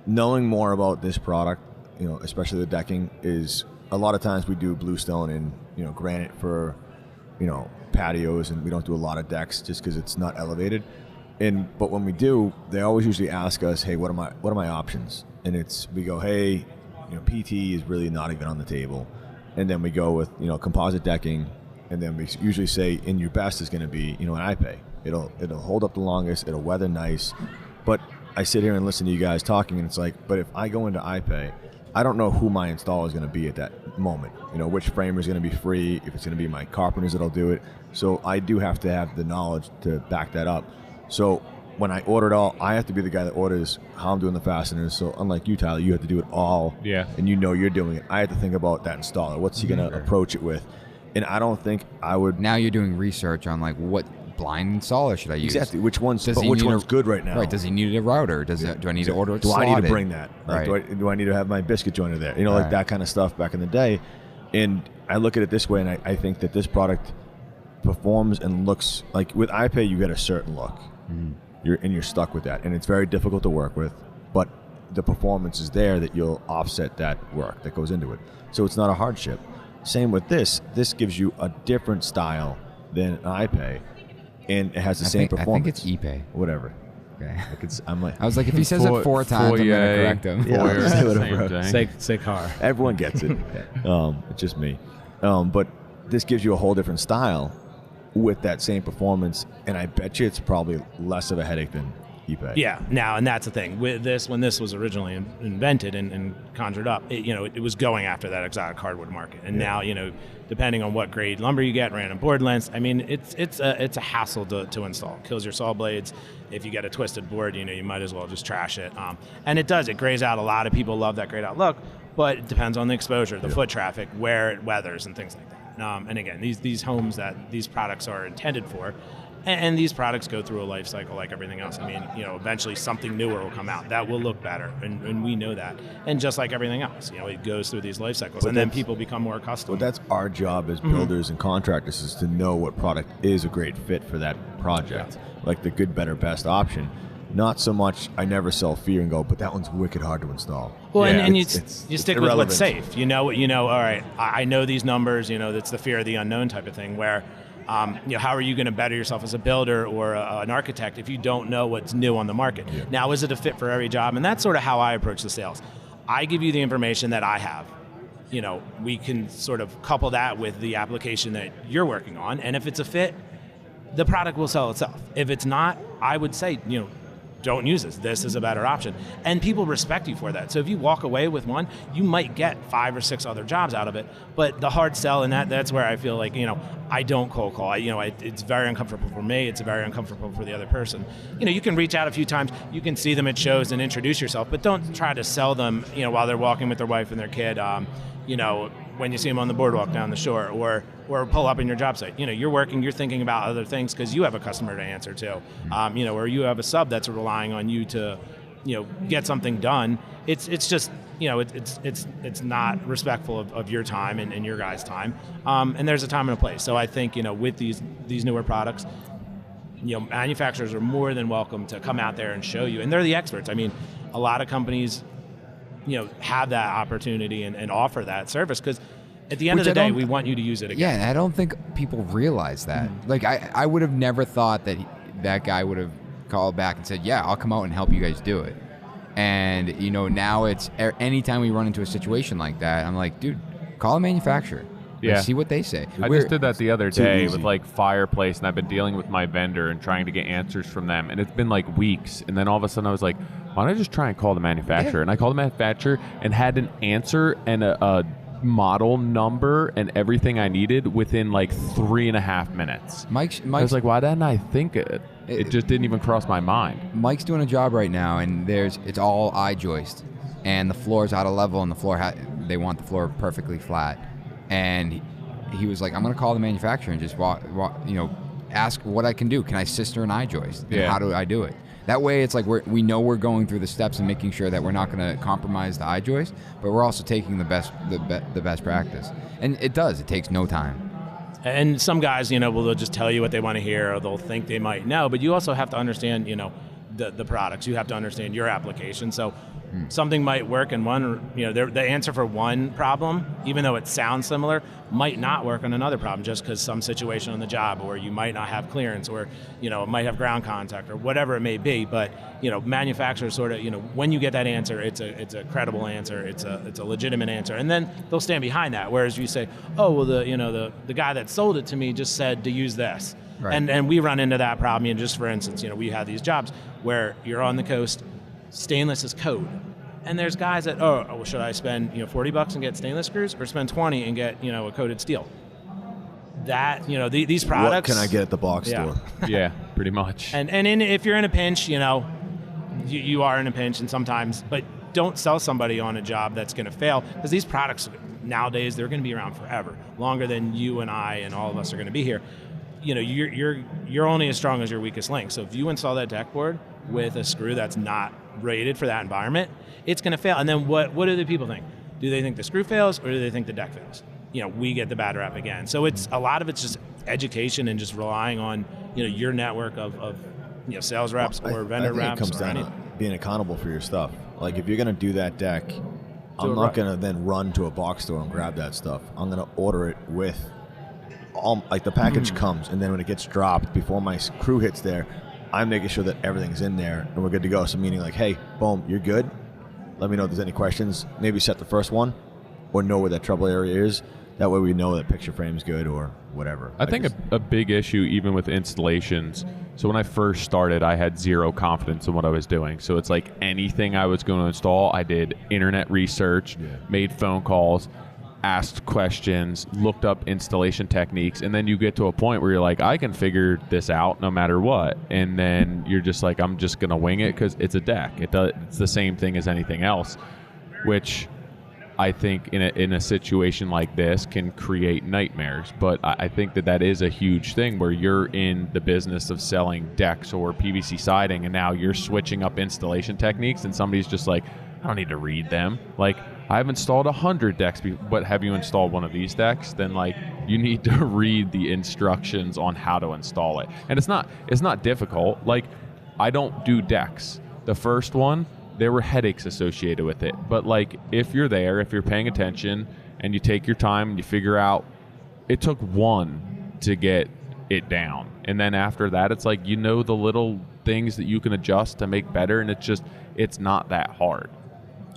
knowing more about this product, especially the decking, is a lot of times we do bluestone and granite for patios, and we don't do a lot of decks just because it's not elevated. But when we do, they always usually ask us, hey, what are my options? And we go, hey, PT is really not even on the table, and then we go with composite decking, and then we usually say, and your best is going to be an iPay. It'll hold up the longest, it'll weather nice. But I sit here and listen to you guys talking, and it's like, but if I go into iPay, I don't know who my installer is going to be at that moment. Which framer is going to be free, if it's going to be my carpenters that'll do it. So I do have to have the knowledge to back that up. So when I order it all, I have to be the guy that orders how I'm doing the fasteners. So unlike you, Tyler, you have to do it all. Yeah. And you're doing it. I have to think about that installer. What's he going to approach it with? And I don't think I would. Now you're doing research on what blind installer should I use? Exactly. Which one's good right now? Right. Does he need a router? Do I need to order it Do slotted? I need to bring that? Do I need to have my biscuit joiner there? That kind of stuff back in the day. And I look at it this way, and I think that this product performs and looks like, with iPay, you get a certain look. You're stuck with that, and it's very difficult to work with. But the performance is there that you'll offset that work that goes into it. So it's not a hardship. Same with this. This gives you a different style than an iPay. And it has the same performance. I think it's ePay. Whatever. Okay. I was like, if he says it 4 times, I'm going to correct him. Yeah, say car. Everyone gets it. It's just me. But this gives you a whole different style with that same performance, and I bet you it's probably less of a headache than ePay. Yeah. Now, and that's the thing with this. When this was originally invented and conjured up, it was going after that exotic hardwood market, and now depending on what grade lumber you get, random board lengths. I mean, it's a hassle to install. Kills your saw blades. If you get a twisted board, you might as well just trash it. And it does. It grays out. A lot of people love that grayed out look, but it depends on the exposure, the foot traffic, where it weathers, and things like that. And again, these homes that these products are intended for, and these products go through a life cycle like everything else. I mean, eventually something newer will come out that will look better, and we know that. And just like everything else, it goes through these life cycles, and then people become more accustomed. But that's our job as builders and contractors, is to know what product is a great fit for that project, like the good, better, best option. Not so much, I never sell fear and go, but that one's wicked hard to install. Well, and you stick with what's safe. All right, I know these numbers, that's the fear of the unknown type of thing, where, how are you going to better yourself as a builder or an architect if you don't know what's new on the market? Yeah. Now, is it a fit for every job? And that's sort of how I approach the sales. I give you the information that I have. we can sort of couple that with the application that you're working on. And if it's a fit, the product will sell itself. If it's not, I would say, don't use this. This is a better option. And people respect you for that. So if you walk away with one, you might get 5 or 6 other jobs out of it. But the hard sell, and that's where I feel like, I don't cold call. It's very uncomfortable for me. It's very uncomfortable for the other person. You can reach out a few times. You can see them at shows and introduce yourself, but don't try to sell them, while they're walking with their wife and their kid, when you see them on the boardwalk down the shore, or pull up in your job site. You're working, you're thinking about other things because you have a customer to answer to, or you have a sub that's relying on you to, get something done. It's just, it's not respectful of your time and your guys' time. And there's a time and a place. So I think, with these newer products, manufacturers are more than welcome to come out there and show you, and they're the experts. I mean, a lot of companies have that opportunity and offer that service because at the end of the day, we want you to use it again. Yeah, and I don't think people realize that. Like, I would have never thought that that guy would have called back and said, yeah, I'll come out and help you guys do it. And, now it's anytime we run into a situation like that, I'm like, dude, call a manufacturer. Yeah. See what they say. I just did that the other day with like Fireplace, and I've been dealing with my vendor and trying to get answers from them, and it's been like weeks. And then all of a sudden I was like, why don't I just try and call the manufacturer? Yeah. And I called the manufacturer and had an answer and a model number and everything I needed within like 3.5 minutes. Mike's I was like, why didn't I think it? It just didn't even cross my mind. Mike's doing a job right now, and it's all I-joist, and the floor's out of level, and the floor they want the floor perfectly flat. And he was like, I'm going to call the manufacturer and just ask what I can do. Can I sister an I-joist? Yeah. How do I do it? That way, it's like we know we're going through the steps and making sure that we're not going to compromise the I-joist, but we're also taking the best practice. And it takes no time. And some guys, they'll just tell you what they want to hear, or they'll think they might know, but you also have to understand, the products. You have to understand your application. So something might work in one, the answer for one problem, even though it sounds similar, might not work on another problem just because some situation on the job, or you might not have clearance, or, it might have ground contact, or whatever it may be. But, manufacturers sort of, when you get that answer, it's a credible answer, it's a legitimate answer. And then they'll stand behind that. Whereas you say, oh, well, the guy that sold it to me just said to use this. Right. And we run into that problem. Just for instance, we have these jobs where you're on the coast, stainless is code. And there's guys that, well, should I spend $40 and get stainless screws, or spend $20 and get a coated steel? That these products. What can I get at the box store? Yeah, pretty much. And if you're in a pinch, you are in a pinch, and sometimes, but don't sell somebody on a job that's going to fail, because these products nowadays, they're going to be around forever, longer than you and I and all of us are going to be here. You're only as strong as your weakest link. So if you install that deck board with a screw that's not rated for that environment, it's going to fail. And then what do the people think? Do they think the screw fails, or do they think the deck fails? We get the bad rap again. So it's a lot of it's just education and just relying on your network of sales reps or vendor reps. It comes down to being accountable for your stuff. Like, if you're going to do that deck, I'm not going to then run to a box store and grab that stuff. I'm going to order it with the package comes, and then when it gets dropped, before my crew hits there, I'm making sure that everything's in there and we're good to go. So meaning like, hey, boom, you're good. Let me know if there's any questions. Maybe set the first one, or know where that trouble area is. That way we know that picture frame's good or whatever. I think a big issue even with installations, so when I first started, I had zero confidence in what I was doing. So it's like anything I was going to install, I did internet research, made phone calls, asked questions, looked up installation techniques, and then you get to a point where you're like, I can figure this out no matter what. And then you're just like, I'm just going to wing it because it's a deck. It's the same thing as anything else, which I think in a situation like this can create nightmares. But I think that is a huge thing where you're in the business of selling decks or PVC siding, and now you're switching up installation techniques, and somebody's just like, I don't need to read them. Like, I've installed 100 decks, but have you installed one of these decks? Then you need to read the instructions on how to install it. And it's not difficult. Like, I don't do decks. The first one, there were headaches associated with it. But if you're there, if you're paying attention and you take your time and you figure out, it took one to get it down. And then after that, it's like, the little things that you can adjust to make better. And it's not that hard.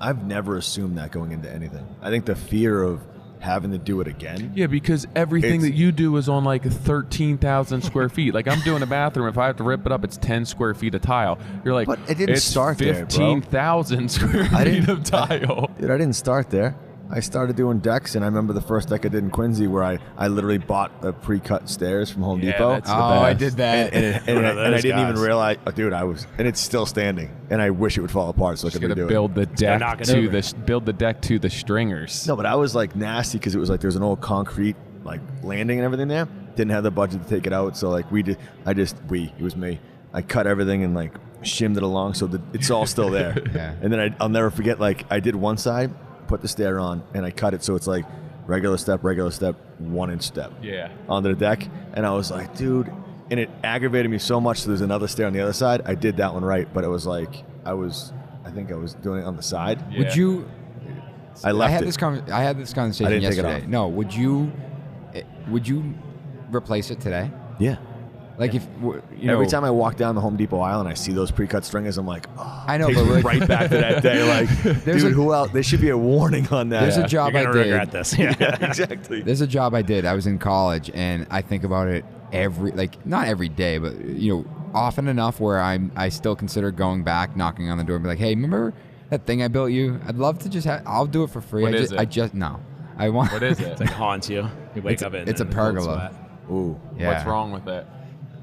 I've never assumed that going into anything. I think the fear of having to do it again. Yeah, because everything that you do is on like 13,000 square feet. Like I'm doing a bathroom. If I have to rip it up, it's 10 square feet of tile. You're like, but it didn't start there, bro. 15,000 square feet of tile. Dude, I didn't start there. I started doing decks, and I remember the first deck I did in Quincy where I literally bought the pre-cut stairs from Home Depot. That's the best. I did that. And I didn't even realize, dude, and it's still standing, and I wish it would fall apart so I could redo it. Build the deck to the stringers. No, but I was like nasty because it was like there's an old concrete like landing and everything there. Didn't have the budget to take it out, so like it was me. I cut everything and like shimmed it along so that it's all still there. Yeah. And then I'll never forget, like I did one side, put the stair on, and I cut it so it's like regular step, 1-inch step onto the deck. And I was like, dude, and it aggravated me so much. So there's another stair on the other side. I did that one right, but it was like I think I was doing it on the side. Yeah. Would you? I left I had it. I had this conversation I didn't yesterday. take it off. No, would you replace it today? Yeah. Like if every time I walk down the Home Depot aisle and I see those pre-cut stringers, I'm like, oh, I know, takes but me right back to that day. Like, dude, who else? There should be a warning on that. There's a job You're gonna I did. regret this. Yeah, exactly. There's a job I did. I was in college, and I think about it not every day, but often enough where I still consider going back, knocking on the door, and be like, hey, remember that thing I built you? I'd love to just I'll do it for free. What is it? I want. What is it? It's like haunts you. You wake up in. It's a pergola. Ooh. Yeah. What's wrong with it?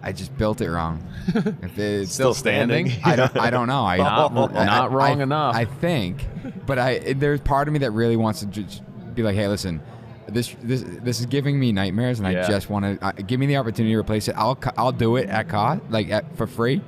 I just built it wrong. If it's Still standing? I don't know. Not wrong enough. I think, but there's part of me that really wants to just be like, hey, listen, this is giving me nightmares, and I just want to give me the opportunity to replace it. I'll do it at cost, for free.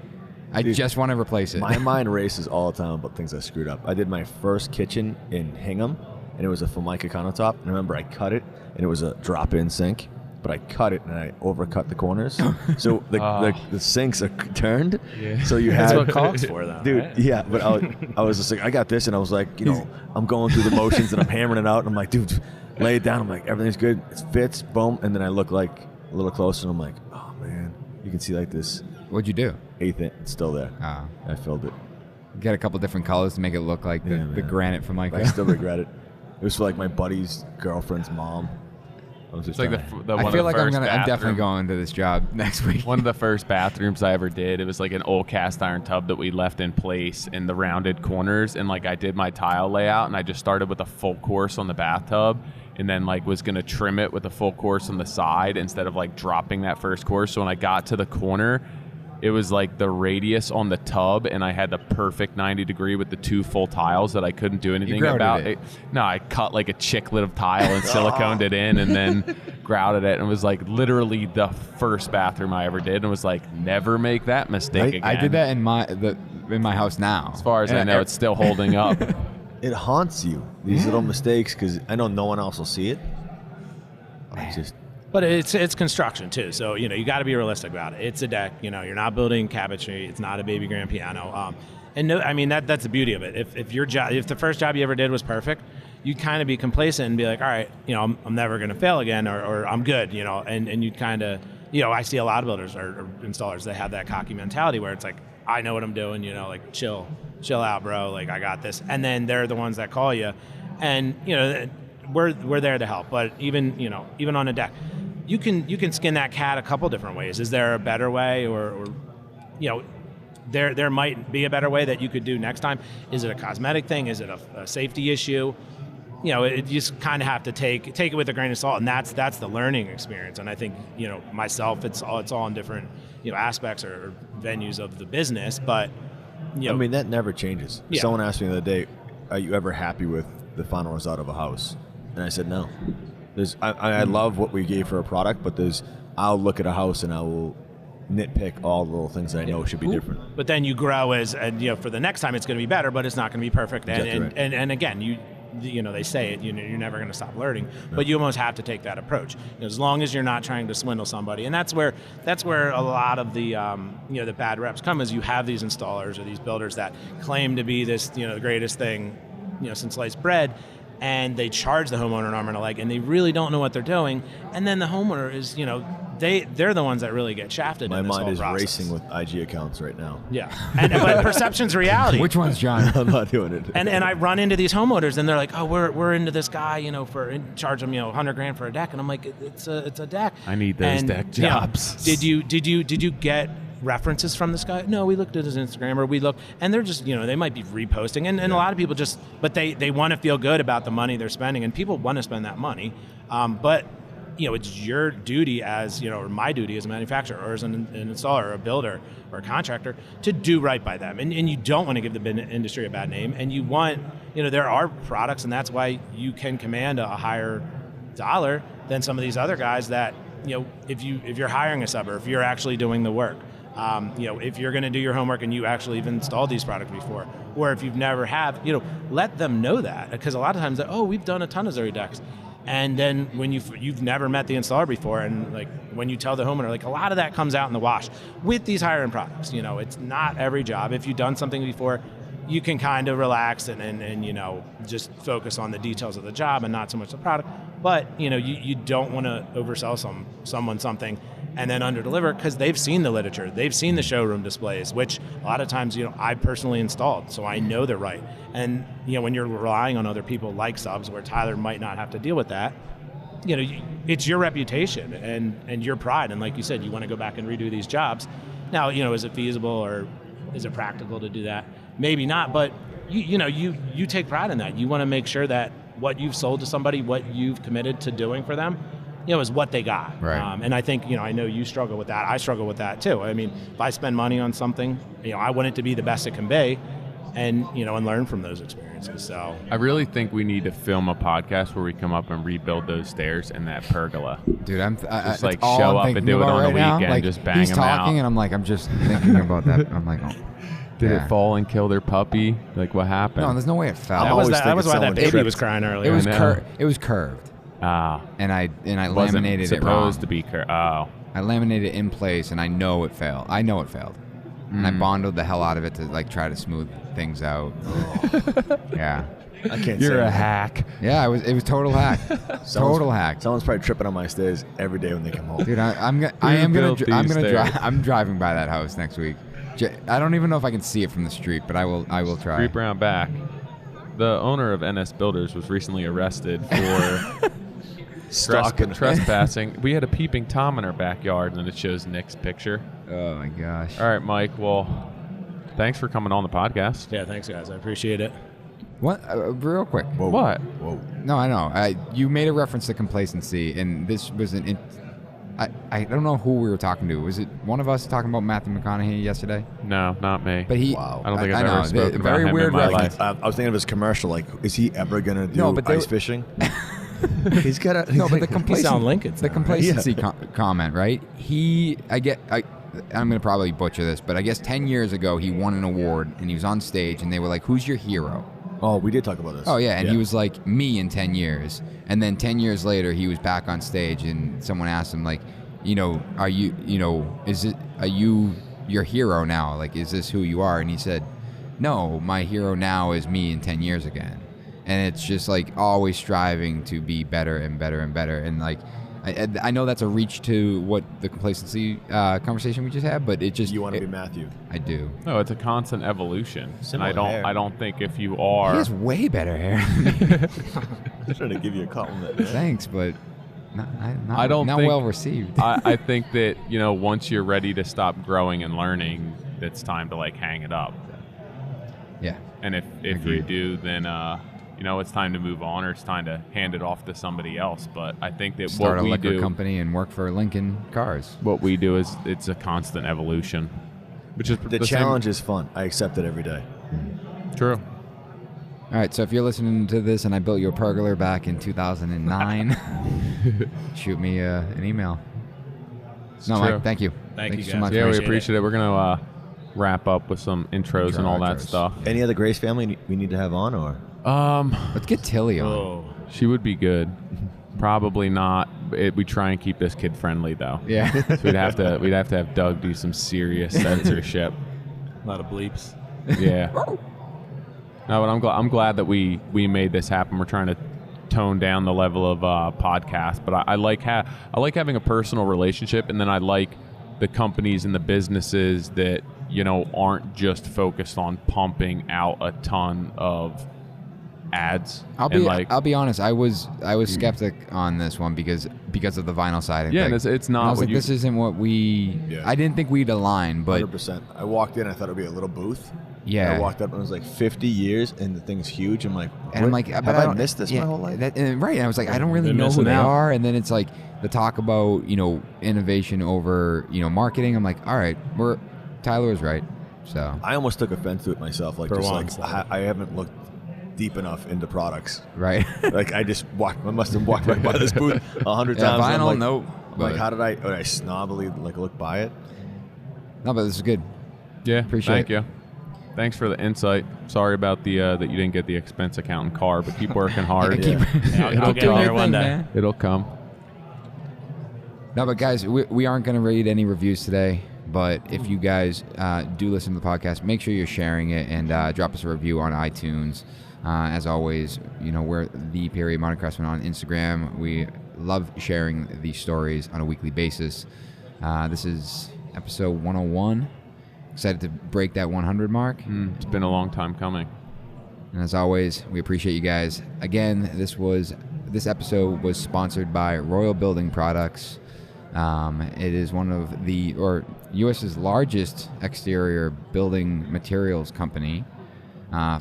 Dude, just want to replace it. My mind races all the time about things I screwed up. I did my first kitchen in Hingham, and it was a Formica countertop. And I remember I cut it, and it was a drop-in sink. But I cut it and I overcut the corners, so the sinks are turned. Yeah. So you had that's what caulk's for, though, dude. right? Yeah, but I was just like, I got this, and I was like, I'm going through the motions and I'm hammering it out. And I'm like, dude, lay it down. I'm like, everything's good. It fits. Boom. And then I look like a little closer, and I'm like, oh man, you can see like this. What'd you do? Eighth inch, it's still there. Oh. I filled it. Got a couple different colors to make it look like the granite from I still regret it. It was for like my buddy's girlfriend's mom. It's like I feel like I'm definitely going to this job next week. One of the first bathrooms I ever did, it was like an old cast iron tub that we left in place in the rounded corners, and like I did my tile layout, and I just started with a full course on the bathtub, and then like was gonna trim it with a full course on the side instead of like dropping that first course. So when I got to the corner, it was like the radius on the tub, and I had the perfect 90 degree with the 2 full tiles that I couldn't do anything about. No, I cut like a chiclet of tile and siliconed it in, and then grouted it, and it was like literally the first bathroom I ever did, and was like, never make that mistake again. I did that in my house now. As far as I know, it's still holding up. It haunts you, these little mistakes, because I know no one else will see it. But it's construction too, so you got to be realistic about it. It's a deck. You're not building cabinetry. It's not a baby grand piano. And no, I mean that's the beauty of it. If the first job you ever did was perfect, you'd kind of be complacent and be like, all right, I'm never going to fail again, or I'm good, and you'd kind of, I see a lot of builders or installers that have that cocky mentality where it's like, I know what I'm doing, like chill out, bro, like I got this, and then they're the ones that call you, and we're there to help. But even on a deck, you can skin that cat a couple different ways. Is there a better way, or there might be a better way that you could do next time? Is it a cosmetic thing? Is it a safety issue? You just kind of have to take it with a grain of salt, and that's the learning experience. And I think myself, it's all in different aspects or venues of the business, but I mean that never changes. Yeah. Someone asked me the other day, "Are you ever happy with the final result of a house?" And I said no. I love what we gave for a product, but I'll look at a house and I will nitpick all the little things that I know should be different. But then you grow for the next time it's going to be better, but it's not going to be perfect. And again, they say it, you're never going to stop learning, but you almost have to take that approach as long as you're not trying to swindle somebody. And that's where a lot of the the bad reps come, is you have these installers or these builders that claim to be this the greatest thing since sliced bread, and they charge the homeowner an arm and a leg, and they really don't know what they're doing. And then the homeowner is they're the ones that really get shafted. My in this mind whole is process. racing with IG accounts right now. Yeah, but perception's reality. Which one's John? I'm not doing it. And I run into these homeowners, and they're like, "Oh, we're into this guy, charge him, $100,000 for a deck." And I'm like, "It's a deck. I need those deck jobs." Did you get references from this guy? No, we looked at his Instagram, or we look, and they're just, they might be reposting, and a lot of people but they want to feel good about the money they're spending, and people want to spend that money, but it's your duty as, or my duty as a manufacturer or as an installer or a builder or a contractor to do right by them. And you don't want to give the industry a bad name. And you want, there are products, and that's why you can command a higher dollar than some of these other guys that, if you're hiring a sub, or if you're actually doing the work, if you're going to do your homework and you actually have installed these products before, or if you've never have, let them know that. Because a lot of times, we've done a ton of Zuri decks. And then when you've never met the installer before, and like when you tell the homeowner, like a lot of that comes out in the wash with these higher end products. It's not every job. If you've done something before, you can kind of relax and just focus on the details of the job and not so much the product. But you don't want to oversell someone something and then underdeliver, because they've seen the literature, they've seen the showroom displays, which a lot of times I personally installed, so I know they're right. And when you're relying on other people like subs, where Tyler might not have to deal with that, it's your reputation and your pride. And like you said, you want to go back and redo these jobs. Now, is it feasible or is it practical to do that? Maybe not, but you take pride in that. You want to make sure that what you've sold to somebody, what you've committed to doing for them, is what they got. Right. And I think, I know you struggle with that. I struggle with that too. I mean, if I spend money on something, I want it to be the best it can be, and learn from those experiences. So I really think we need to film a podcast where we come up and rebuild those stairs and that pergola. Dude, Just like show up and do it on the weekend, like, just bang he's them talking, out. and I'm just thinking about that. I'm like, oh. Did Yeah. it fall and kill their puppy? Like, what happened? No, there's no way it fell. that always was thinking why that someone baby tripped. was crying earlier. It was I know. it was curved, Ah, and I wasn't laminated it wrong. supposed to be Oh, I laminated it in place, and I know it failed. And I bonded the hell out of it to like try to smooth things out. Yeah, I can't you're say a anything. hack. yeah, it was total hack. Total hack. Someone's probably tripping on my stairs every day when they come home. Dude, I'm built these stairs? I'm driving by that house next week. I don't even know if I can see it from the street, but I will try. Creep around back. The owner of NS Builders was recently arrested for Stalking. trespassing. We had a peeping Tom in our backyard, and it shows Nick's picture. Oh my gosh. All right, Mike. Well, thanks for coming on the podcast. Yeah, thanks guys. I appreciate it. What? Real quick. Whoa. What? Whoa. No, I know. You made a reference to complacency, and this was I don't know who we were talking to. Was it one of us talking about Matthew McConaughey yesterday? No, not me. But he. Wow. I don't think I've know, ever spoken about very him weird in my reference. life. I was thinking of his commercial. Like, is he ever gonna do No, but they- ice fishing? He's got a No, but the sound Lincoln's the now, right? complacency comment, right? I'm going to probably butcher this, but I guess 10 years ago he won an award and he was on stage and they were like, "Who's your hero?" Oh, we did talk about this. Oh yeah, and he was like, "Me in 10 years." And then 10 years later he was back on stage and someone asked him like, are you your hero now? Like, is this who you are? And he said, "No, my hero now is me in 10 years again." And it's just like always striving to be better and better and better. And like, I know that's a reach to what the complacency conversation we just had, but it just You want to be Matthew? I do. No, it's a constant evolution, Similar and hair. I don't think if you He are. has way better hair. I'm trying to give you a compliment. Man. Thanks, but not I don't not think- well received. I think that once you're ready to stop growing and learning, it's time to like hang it up. Yeah. And if you Agreed. do, then it's time to move on, or it's time to hand it off to somebody else. But I think that Start a what we liquor do, company and work for Lincoln Cars. what we do is it's a constant evolution, which is The same- challenge is fun. I accept it every day. True. All right, so if you're listening to this and I built you a pergola back in 2009, shoot me an email. No, true. Mike, thank you. Thank you, so guys. much. Yeah, we Appreciate appreciate it. We're gonna wrap up with some intros and all that Intros. stuff. Any other Grace family we need to have on, or Let's get Tilly on. Oh, She would be good. Probably not. We try and keep this kid friendly though. Yeah. So we'd have to have Doug do some serious censorship. a lot of bleeps. Yeah. No, but I'm glad that we made this happen. We're trying to tone down the level of podcast, but I like having a personal relationship, and then I like the companies and the businesses that aren't just focused on pumping out a ton of ads. I'll be honest. I was skeptic on this one because of the vinyl siding. Yeah, thing. and it's not. And I was like, this isn't what we. Yeah. I didn't think we'd align, but 100%. I walked in. I thought it'd be a little booth. Yeah. I walked up and it was like 50 years, and the thing's huge. I'm like, and I'm like, have but I missed this my whole life? right. And I was like, I don't really They're know who missing they out. are. And then it's like the talk about innovation over marketing. I'm like, all right, Tyler was right. So I almost took offense to it myself. Like, For just once, like I haven't looked deep enough into products. right. Like I must have walked right by this booth 100 Yeah, times. and I'm vinyl, like, nope. I'm like, But- how did I snobbily look by it? No, but this is good. Yeah, Appreciate thank it. you. Thanks for the insight. Sorry about the that you didn't get the expense account car, but keep working hard. Yeah, I'll get doing there your one thing, day. man. It'll come. No, but guys, we aren't going to read any reviews today. But if you guys do listen to the podcast, make sure you're sharing it and drop us a review on iTunes. As always, we're the Period Modern Craftsman on Instagram. We love sharing these stories on a weekly basis. This is episode 101. Excited to break that 100 mark. It's been a long time coming. And as always, we appreciate you guys. Again, this episode was sponsored by Royal Building Products. It is one of the U.S.'s largest exterior building materials company,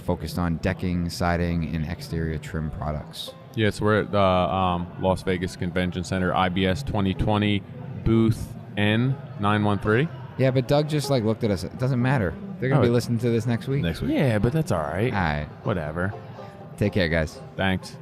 focused on decking, siding, and exterior trim products. Yes, we're at the Las Vegas Convention Center, IBS 2020, booth N913. Yeah, but Doug just looked at us. It doesn't matter. They're gonna be listening to this next week. Next week. Yeah, but that's all right. All right. Whatever. Take care, guys. Thanks.